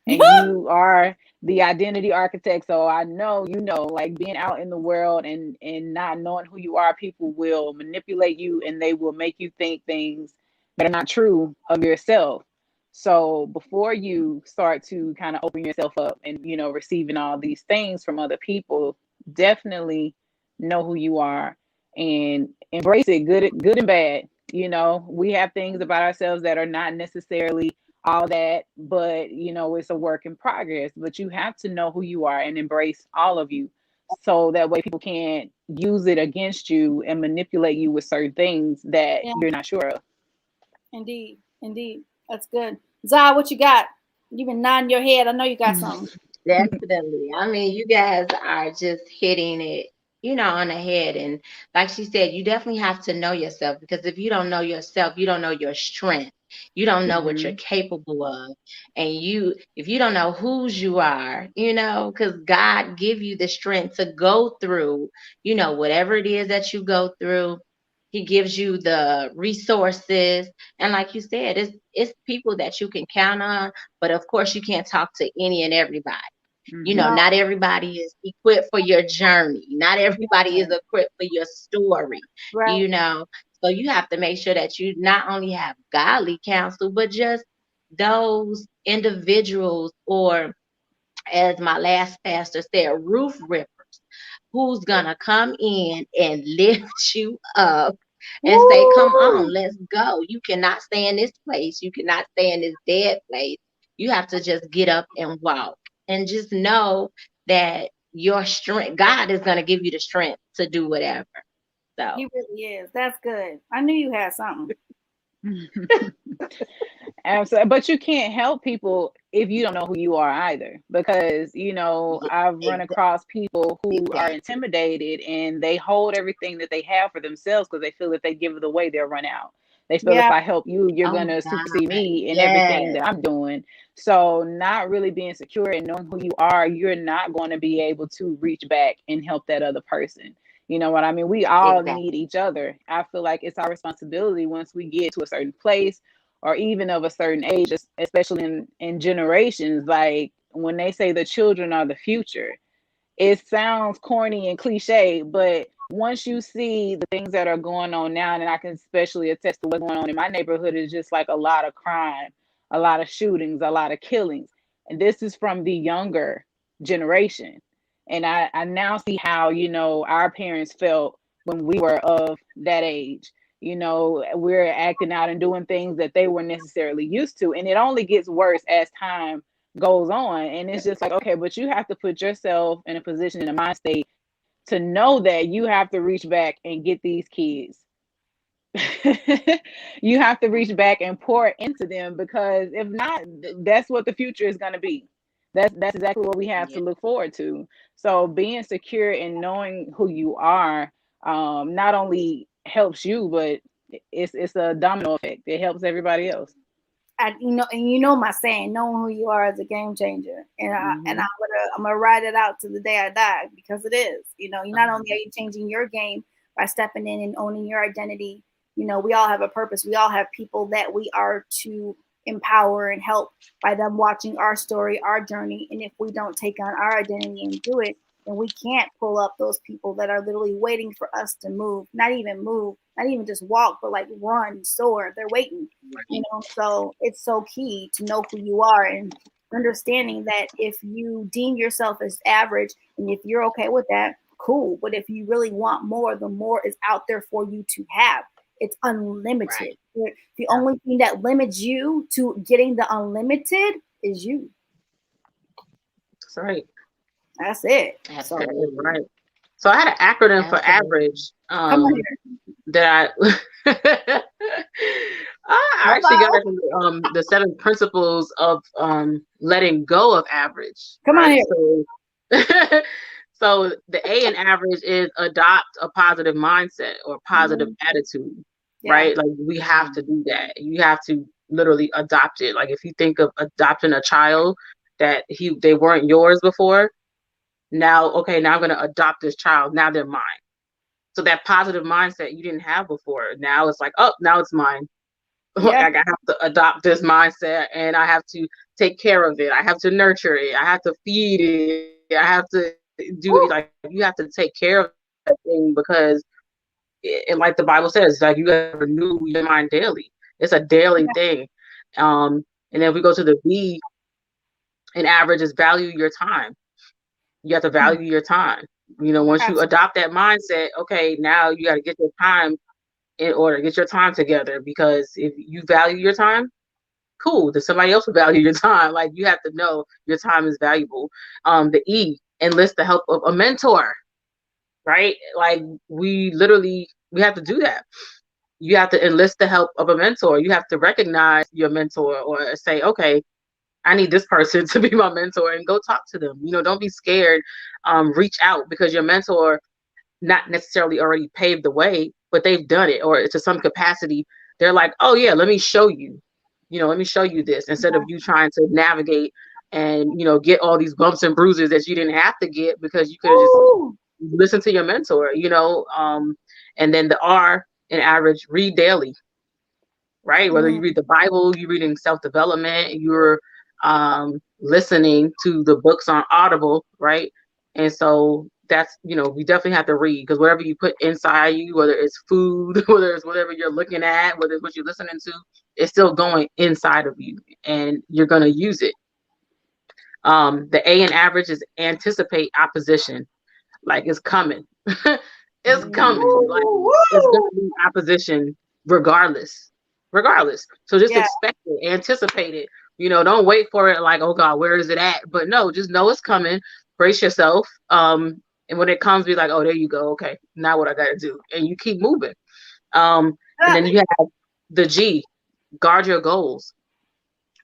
And you are the identity architect. So I know, like being out in the world and not knowing who you are, people will manipulate you and they will make you think things that are not true of yourself. So before you start to kind of open yourself up and, receiving all these things from other people, definitely know who you are and embrace it, good and bad. We have things about ourselves that are not necessarily all that, but it's a work in progress. But you have to know who you are and embrace all of you, so that way people can't use it against you and manipulate you with certain things that Yeah. you're not sure of. Indeed. Indeed. That's good. Zah, what you got? You've been nodding your head. I know you got something. Definitely. I mean, you guys are just hitting it, on the head. And like she said, you definitely have to know yourself, because if you don't know yourself, you don't know your strength. You don't know what you're Hmm. capable of. And if you don't know whose you are, because God give you the strength to go through, whatever it is that you go through. He gives you the resources. And like you said, it's people that you can count on, but of course you can't talk to any and everybody. Hmm. No. Not everybody is equipped for your journey. Not everybody is Right. equipped for your story, Right. you know. So you have to make sure that you not only have godly counsel, but just those individuals, or as my last pastor said, roof rippers, who's gonna come in and lift you up and say, come on, Woo! let's go. You cannot stay in this place. You cannot stay in this dead place. You have to just get up and walk, and just know that your strength, God is going to give you the strength to do whatever. So, He really is. That's good. I knew you had something. Absolutely. But you can't help people if you don't know who you are either. Because, yeah, I've run across people who are exactly. intimidated and they hold everything that they have for themselves because they feel if they give it away, they'll run out. They feel if Yeah. I help you, you're Oh going my to supersede God. me in everything Yes, that I'm doing. So, not really being secure and knowing who you are, you're not going to be able to reach back and help that other person. You know what I mean? We all exactly. need each other. I feel like it's our responsibility once we get to a certain place or even of a certain age, especially in generations, like when they say the children are the future, it sounds corny and cliche, but once you see the things that are going on now, and I can especially attest to what's going on in my neighborhood, is just like a lot of crime, a lot of shootings, a lot of killings. And this is from the younger generation. And I now see how, our parents felt when we were of that age. we're acting out and doing things that they weren't necessarily used to. And it only gets worse as time goes on. And it's just like, okay, but you have to put yourself in a position, in a mind state, to know that you have to reach back and get these kids. You have to reach back and pour into them, because if not, that's what the future is going to be. That's exactly what we have Yeah. to look forward to. So being secure and knowing who you are, not only helps you, but it's a domino effect. It helps everybody else. And my saying, knowing who you are is a game changer. And Mm-hmm. I'm gonna ride it out to the day I die, because it is. Not only are you changing your game by stepping in and owning your identity. We all have a purpose. We all have people that we are to empower and help by them watching our story, our journey. And if we don't take on our identity and do it, then we can't pull up those people that are literally waiting for us to move, not even just walk, but like run, soar. They're waiting, So it's so key to know who you are, and understanding that if you deem yourself as average, and if you're okay with that, cool. But if you really want more, the more is out there for you to have. It's unlimited. Right. The only thing that limits you to getting the unlimited is you. That's right. That's it. That is right. So I had an acronym for average. Come on here. That I actually got it from the 7 principles of letting go of average. Come on here. So, so the A in average is adopt a positive mindset or positive attitude, right? Like we have to do that. You have to literally adopt it. Like if you think of adopting a child that they weren't yours before, now I'm going to adopt this child. Now they're mine. So that positive mindset you didn't have before, now it's like, oh, now it's mine. I have to adopt this mindset, and I have to take care of it. I have to nurture it. I have to feed it. I have to do it. Like you have to take care of that thing, because and like the Bible says, like you got to renew your mind daily. It's a daily thing. And then we go to the B, and average is value your time. You have to value your time. Once you adopt that mindset, okay, now you got to get your time in order, get your time together, because if you value your time, cool, then somebody else will value your time. Like you have to know your time is valuable. The E, enlist the help of a mentor, right? Like we have to do that. You have to enlist the help of a mentor. You have to recognize your mentor, or say, okay, I need this person to be my mentor, and go talk to them. Don't be scared. Reach out, because your mentor not necessarily already paved the way, but they've done it, or to some capacity. They're like, oh yeah, let me show you. Let me show you this, instead of you trying to navigate and get all these bumps and bruises that you didn't have to get, because you could have just listened to your mentor. And then the R in average, read daily. Right? Whether you read the Bible, you're reading self-development, you're listening to the books on Audible, right? And so that's, we definitely have to read, because whatever you put inside you, whether it's food, whether it's whatever you're looking at, whether it's what you're listening to, it's still going inside of you, and you're going to use it. The A in average is anticipate opposition. Like it's coming. It's coming. Like it's going to be opposition regardless. So just expect it, anticipate it. Don't wait for it like, oh God, where is it at? But no, just know it's coming. Brace yourself. And when it comes, be like, oh, there you go. Okay, now what I got to do? And you keep moving. And then you have the G, guard your goals.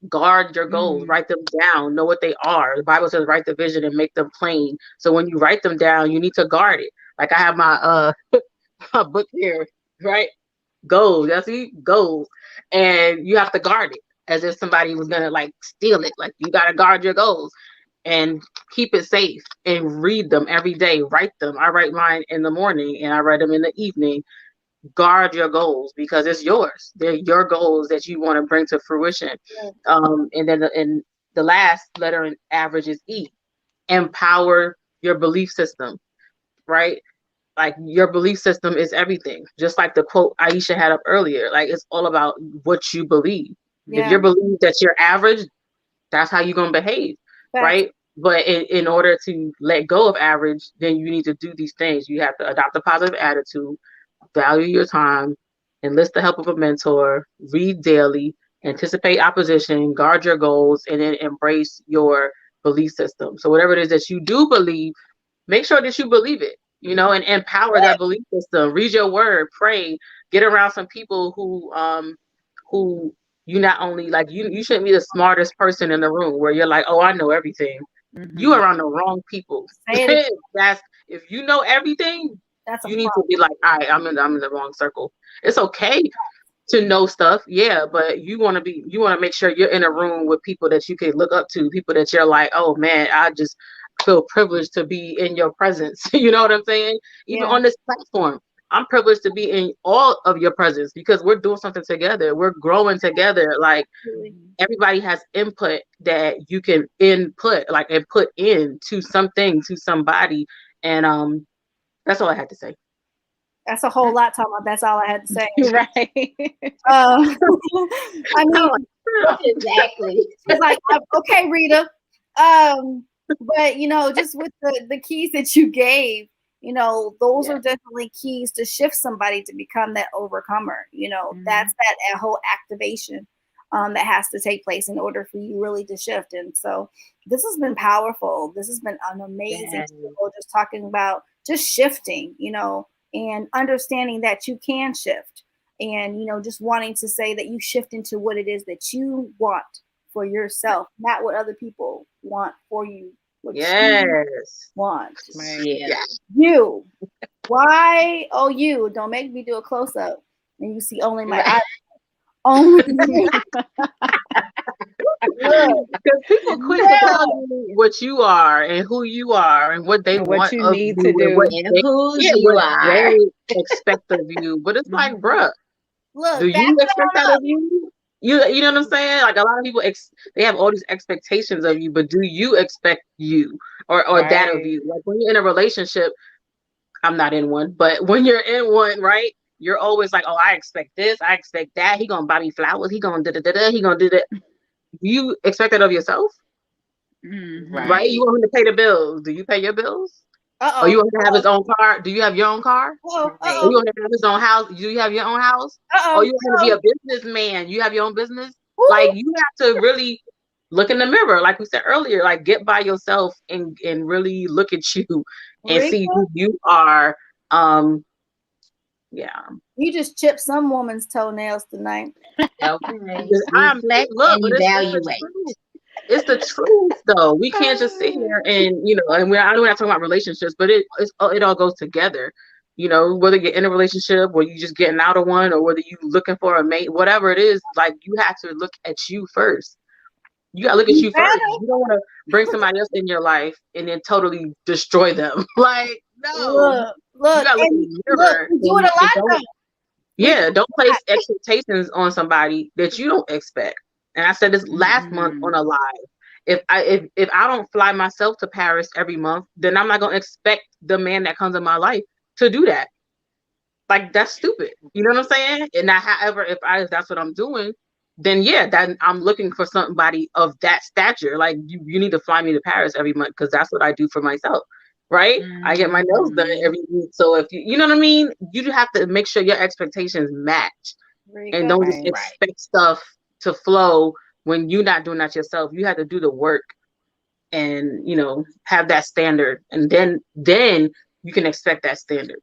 Guard your goals, write them down, know what they are. The Bible says write the vision and make them plain. So when you write them down, you need to guard it. Like I have my my book here, right? Goals. That's it, goals. And you have to guard it as if somebody was gonna like steal it. Like you gotta guard your goals and keep it safe, and read them every day. Write them. I write mine in the morning and I write them in the evening. Guard your goals, because it's yours. They're your goals that you want to bring to fruition. And then the last letter in average is E. Empower your belief system, right? Like your belief system is everything. Just like the quote Aisha had up earlier, like it's all about what you believe. If you believe that you're average, that's how you're going to behave, right? But in order to let go of average, then you need to do these things. You have to adopt a positive attitude, value your time, enlist the help of a mentor, read daily, anticipate opposition, guard your goals, and then embrace your belief system. So whatever it is that you do believe, make sure that you believe it, and empower that belief system. Read your word, pray, get around some people who you not only like you shouldn't be the smartest person in the room where you're like, oh, I know everything. You around the wrong people. That's if you know everything, That's a you need to be like, all right, I'm in the wrong circle. It's okay to know stuff, yeah, but you want to make sure you're in a room with people that you can look up to, people that you're like, oh man, I just feel privileged to be in your presence. You know what I'm saying? Even on this platform, I'm privileged to be in all of your presence because we're doing something together. We're growing together. Like everybody has input that you can input, like and put into something, to somebody. And that's all I had to say. That's a whole lot talking about. That's all I had to say. Right. I mean, exactly. It's like, okay, Rita. But just with the keys that you gave, those are definitely keys to shift somebody to become that overcomer. That's that whole activation that has to take place in order for you really to shift. And so this has been powerful. This has been an amazing just talking about just shifting, and understanding that you can shift, and just wanting to say that you shift into what it is that you want for yourself, not what other people want for you. What you want. You. Why? Oh, you. Don't make me do a close up and you see only my eyes. Only you. Because people quick to tell you what you are and who you are and what they and want what you of need you to and do what and they, whose yeah, you what are. they expect of you. But it's like, bruh, Look, do you expect that of you? You know what I'm saying? Like a lot of people, they have all these expectations of you, but do you expect you or that of you? Like when you're in a relationship, I'm not in one, but when you're in one, right? You're always like, oh, I expect this, I expect that. He gonna buy me flowers. He gonna da da da da. He gonna do that. Do you expect that of yourself? Right? You want him to pay the bills. Do you pay your bills? Or you want him to have his own car? Do you have your own car? Or you want him to have his own house? Do you have your own house? Or you want him to be a businessman? You have your own business? Like you have to really look in the mirror, like we said earlier, like get by yourself and really look at you and see who you are. Yeah. You just chipped some woman's toenails tonight. Okay. Reflect and evaluate. It's the truth, though. We can't just sit here and and I know we're not talking about relationships, but it all goes together. Whether you're in a relationship, or you just getting out of one, or whether you looking for a mate, whatever it is, like you have to look at you first. You gotta look at you first. You don't want to bring somebody else in your life and then totally destroy them. Like no, look, you gotta look in the mirror. We do it a lot though. Yeah, don't place expectations on somebody that you don't expect. And I said this last month on a live. If I don't fly myself to Paris every month, then I'm not gonna expect the man that comes in my life to do that. Like that's stupid. You know what I'm saying? And now, however, if that's what I'm doing, then yeah, that I'm looking for somebody of that stature. Like you need to fly me to Paris every month because that's what I do for myself. Right? I get my nails done every week. So if you know what I mean, you have to make sure your expectations match. And don't just expect stuff to flow when you're not doing that yourself. You have to do the work and have that standard. And then you can expect that standard.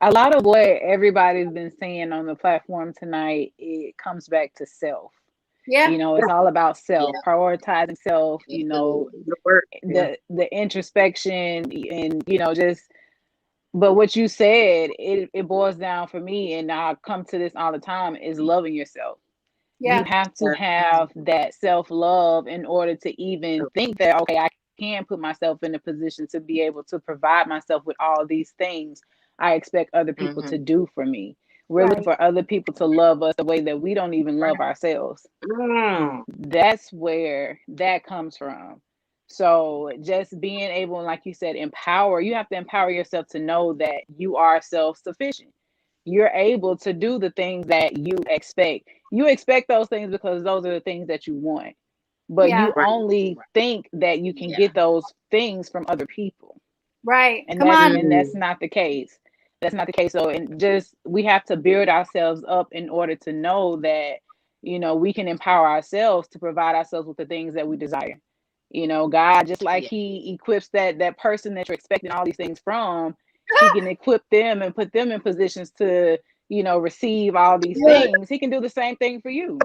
A lot of what everybody's been saying on the platform tonight, it comes back to self. Yeah. It's all about self, prioritizing self, the introspection and, just, but what you said, it boils down for me, and I come to this all the time, is loving yourself. You have to have that self-love in order to even think that, okay, I can put myself in a position to be able to provide myself with all these things I expect other people to do for me. We're looking for other people to love us the way that we don't even love ourselves. That's where that comes from. So just being able, like you said, you have to empower yourself to know that you are self-sufficient. You're able to do the things that you expect. You expect those things because those are the things that you want. But you only think that you can get those things from other people. Right. And that's not the case. that's not the case. So, and just we have to build ourselves up in order to know that, you know, we can empower ourselves to provide ourselves with the things that we desire. You know, God, just like Yeah. He equips that person that you're expecting all these things from, He can equip them and put them in positions to, you know, receive all these Good. things. He can do the same thing for you.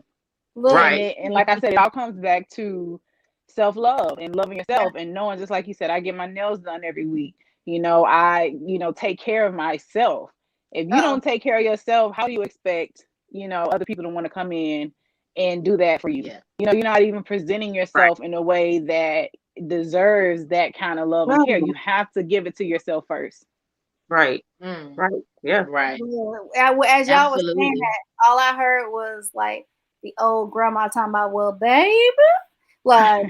Look. Right. And like I said, it all comes back to self-love and loving yourself and knowing, just like you said, I get my nails done every week. You know, I, you know, take care of myself. If you Uh-oh. don't take care of yourself, how do you expect, you know, other people to want to come in and do that for you? Yeah. You know, you're not even presenting Right. yourself in a way that deserves that kind of love and care. You have to give it to yourself first. Right. Mm. Right. Yeah. Right. As y'all was saying Absolutely. that, all I heard was like the old grandma talking about, well, baby, like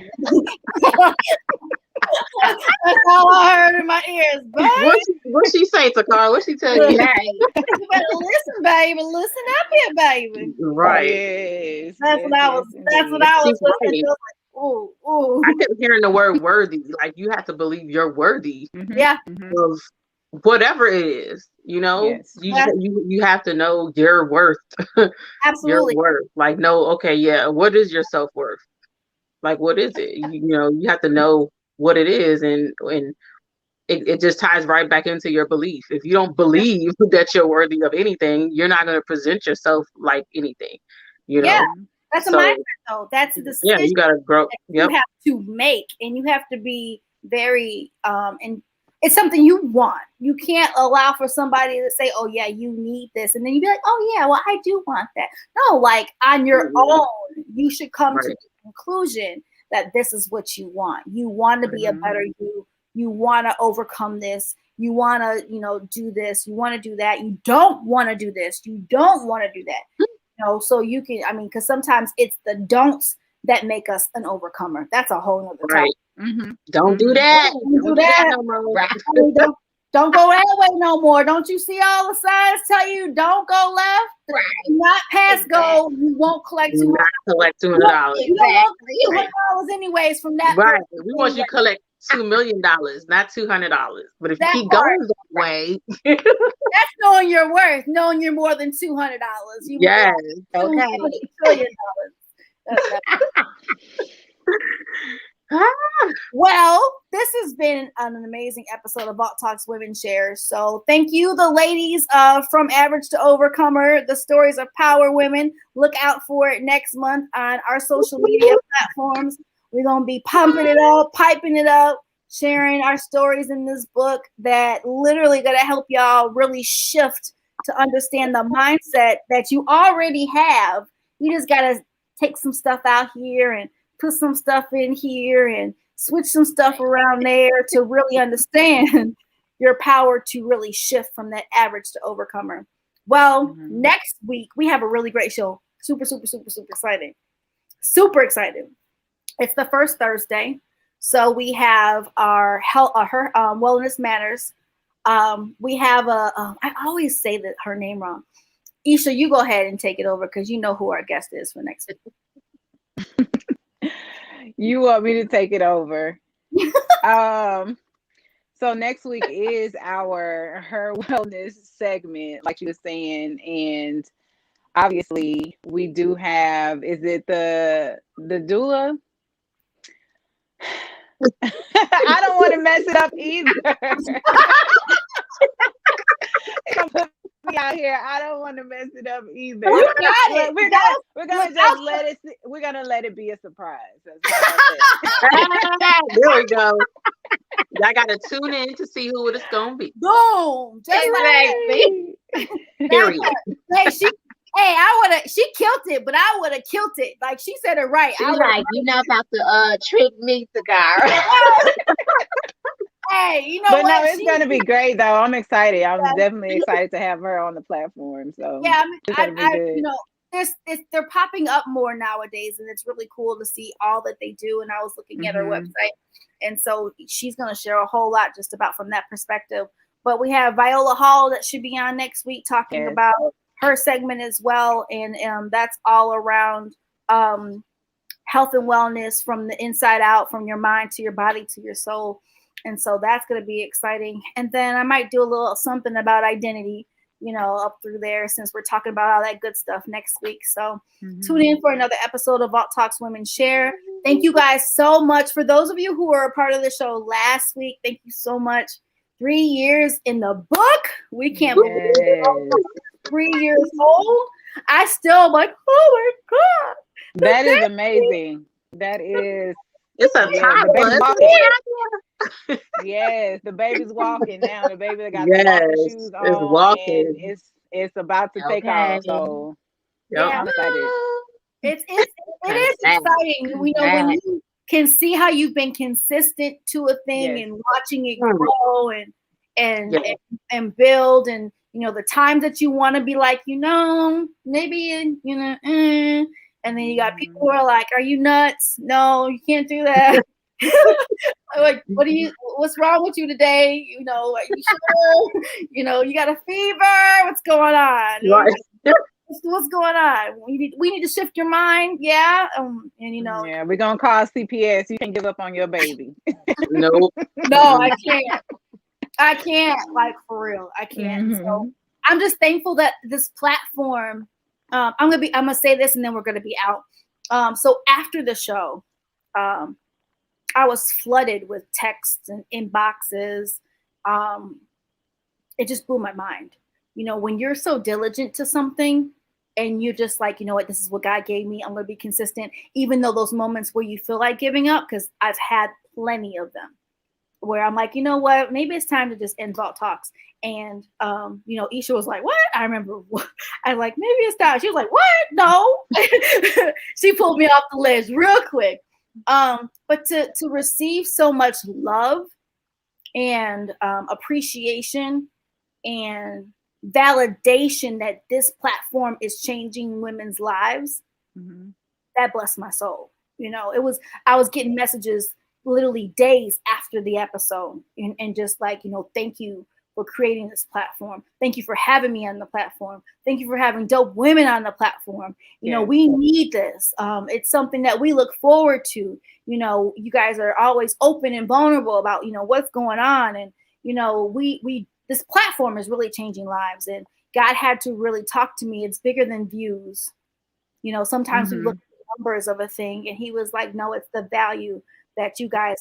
that's all I heard in my ears. Baby, What she say, Takara? What she tell you? Right. you better listen, baby. Listen up here, baby. Right. Yes, That's what I was. yes, That's what indeed. I was She's listening right. to. I was like, ooh, ooh, I kept hearing the word worthy. Like you have to believe you're worthy yeah, of whatever it is. You know, Yes. yeah, you have to know your worth. Your absolutely, worth. Like, no, okay, yeah. What is your self worth? Like, what is it? You know, you have to know what it is, and it just ties right back into your belief. If you don't believe that you're worthy of anything, you're not going to present yourself like anything. You yeah. know, That's a so mindset, though. That's a yeah, decision you got to grow. that you Yep. have to make, and you have to be very and it's something you want. You can't allow for somebody to say, oh yeah, you need this, and then you be like, oh yeah, well, I do want that. No, like on your Mhm. own, you should come to Right. the conclusion that this is what you want. You want to be a better you want to overcome this, you want to, you know, do this, you want to do that, you don't want to do this, you don't want to do that, you know. So you can, I mean, because sometimes it's the don'ts that make us an overcomer. That's a whole nother topic. Right. Don't do that. Don't do Don't do that that. no more. Right. I mean, don't go that way no more. Don't you see all the signs tell you don't go left? Right. Do not pass go. Exactly. You won't collect Do $200. not collect $200. You don't want Exactly. $200 anyways from that Right. person We want you anyway. to collect $2 million, not $200. But if you That keep part. going that way, That's knowing your worth, knowing you're more than $200. You yes. belong to Okay. $2 trillion. That Well, this has been an amazing episode of Vault Talks Women Shares. So thank you, the ladies from Average to Overcomer, the stories of power women. Look out for it next month on our social media platforms. We're going to be pumping it up, piping it up, sharing our stories in this book that literally going to help y'all really shift to understand the mindset that you already have. You just got to take some stuff out here and put some stuff in here and switch some stuff around there to really understand your power to really shift from that average to overcomer. Well, next week we have a really great show. Super, super, super, super exciting. Super excited. It's the first Thursday. So we have our Wellness Matters. We have I always say that her name wrong. Isha, you go ahead and take it over because you know who our guest is for next week. You want me to take it over? So next week is her wellness segment, like you were saying, and obviously we do have. Is it the doula? I don't want to mess it up either. Put me out here. I don't want to mess it up either. You got it. We're gonna just let it. We're gonna let it be a surprise. There we go. Y'all got to tune in to see who it's gonna be. Boom. Just Exactly. Period. Hey, she killed it, but I would have killed it. Like she said it right. She's like, you're not about to trick me, Cigar. Hey, you know but what? No, it's gonna be great though. I'm excited. I'm definitely excited to have her on the platform. So yeah, I mean, it's gonna be good. you know, they're popping up more nowadays, and it's really cool to see all that they do. And I was looking at her website, and so she's gonna share a whole lot just about from that perspective. But we have Viola Hall that should be on next week talking about her segment as well, and that's all around health and wellness from the inside out, from your mind to your body to your soul. And so that's going to be exciting. And then I might do a little something about identity, up through there, since we're talking about all that good stuff next week. So tune in for another episode of Vault Talks Women Share. Thank you guys so much. For those of you who were a part of the show last week, thank you so much. 3 years in the book. We can't believe it. 3 years old. I still like, oh my God. That is amazing. That is. It's a toddler. Yes, the baby's walking now. The baby got yes, the walking shoes on. It's walking. And it's about to take off. So I'm excited. It is exciting. When you can see how you've been consistent to a thing and watching it grow and build, and the times that you want to be like, maybe and then you got people who are like, are you nuts? No, you can't do that. Like, what's wrong with you today? Are you sure? You got a fever? What's going on? Right. What's going on? We need to shift your mind. Yeah. Yeah, we're gonna call CPS. You can't give up on your baby. Nope. No, I can't, like, for real. I can't. So I'm just thankful that this platform, I'm gonna say this and then we're gonna be out. So after the show, I was flooded with texts and inboxes. It just blew my mind. When you're so diligent to something and you're just like, you know what, this is what God gave me. I'm going to be consistent, even though those moments where you feel like giving up, because I've had plenty of them where I'm like, you know what, maybe it's time to just end Vault Talks. And, Isha was like, what? I remember I like, maybe it's time. She was like, what? No. She pulled me off the ledge real quick. But to receive so much love and appreciation and validation that this platform is changing women's lives, that blessed my soul. I was getting messages literally days after the episode and just like, thank you for creating this platform. Thank you for having me on the platform. Thank you for having dope women on the platform. We need this. It's something that we look forward to. You guys are always open and vulnerable about, what's going on. And, this platform is really changing lives, and God had to really talk to me. It's bigger than views. Sometimes we look at the numbers of a thing, and he was like, no, it's the value that you guys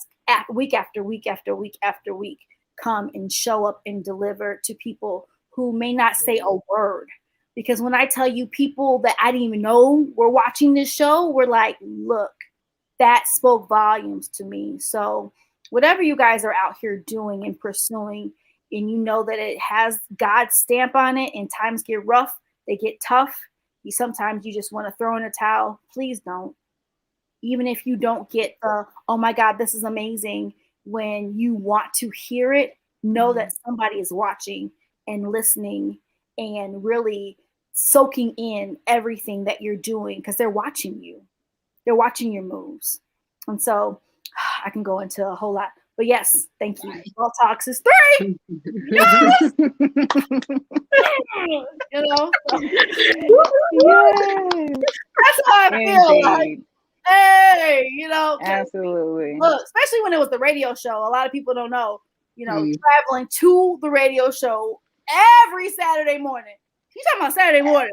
week after week after week after week come and show up and deliver to people who may not say a word. Because when I tell you, people that I didn't even know were watching this show were like, look, that spoke volumes to me. So whatever you guys are out here doing and pursuing, and that it has God's stamp on it, and times get rough, they get tough. Sometimes you just want to throw in a towel. Please don't. Even if you don't get the, oh my God, this is amazing, when you want to hear it, know that somebody is watching and listening and really soaking in everything that you're doing, because they're watching you. They're watching your moves. And so I can go into a whole lot. But yes, thank you. Vault Talks is 3. Yes! Yes. That's how I feel. Like, hey, absolutely. Look, especially when it was the radio show. A lot of people don't know, traveling to the radio show every Saturday morning. You talking about Saturday morning?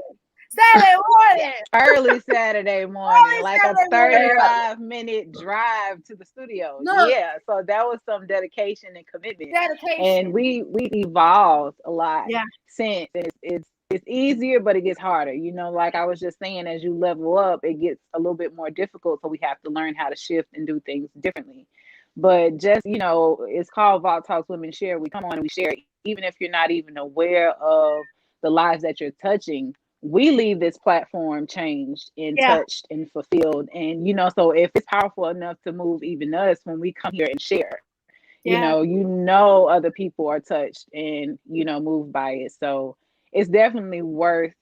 Saturday morning. Early Saturday morning, like a 35-minute drive to the studio. Look, yeah, so that was some dedication and commitment. And we evolved a lot since. It's easier, but it gets harder. Like I was just saying, as you level up, it gets a little bit more difficult. So we have to learn how to shift and do things differently. But just, it's called Vault Talks Women Share. We come on and we share, even if you're not even aware of the lives that you're touching. We leave this platform changed and touched and fulfilled. And, so if it's powerful enough to move even us when we come here and share, other people are touched and, moved by it. So it's definitely worth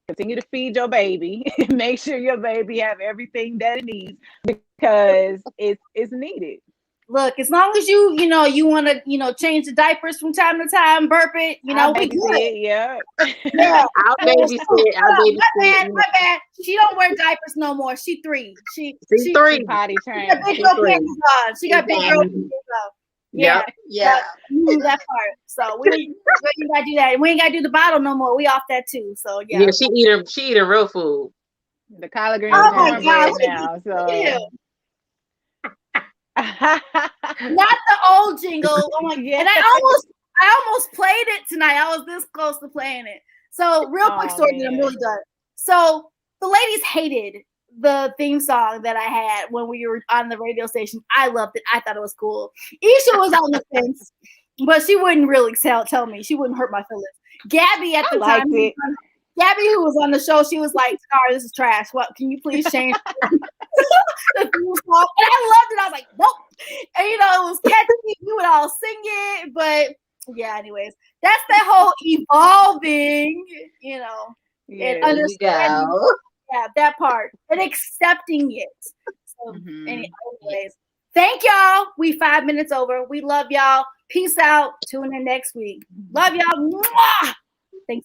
continue to feed your baby. Make sure your baby have everything that it needs, because it's needed. Look, as long as you want to, change the diapers from time to time, burp it, we do it. Yeah. I'll babysit. My bad. She don't wear diapers no more. She 3. She 3. Potty trained. She got big girl panties on. She got big girl panties on. Yeah. Yeah. That part. So we ain't gotta do that. And we ain't gotta do the bottle no more. We off that too. So Yeah, yeah. she eating real food. The collard greens Oh and my cornbread gosh. now. Ew. So Not the old jingle. Oh my, yeah. and I almost played it tonight. I was this close to playing it. So real quick story, and I'm really done. So the ladies hated the theme song that I had when we were on the radio station. I loved it. I thought it was cool. Isha was on the fence, but she wouldn't really tell me. She wouldn't hurt my feelings. Gabby at the time, Gabby, who was on the show, she was like, "Sorry, this is trash. What? Can you please change the theme song?" And I loved it. I was like, "Nope." And it was catchy. We would all sing it. But yeah, anyways, that's that whole evolving, and understanding. Yeah, that part and accepting it. So, anyways, thank y'all. We 5 minutes over. We love y'all. Peace out. Tune in next week. Love y'all. Mwah!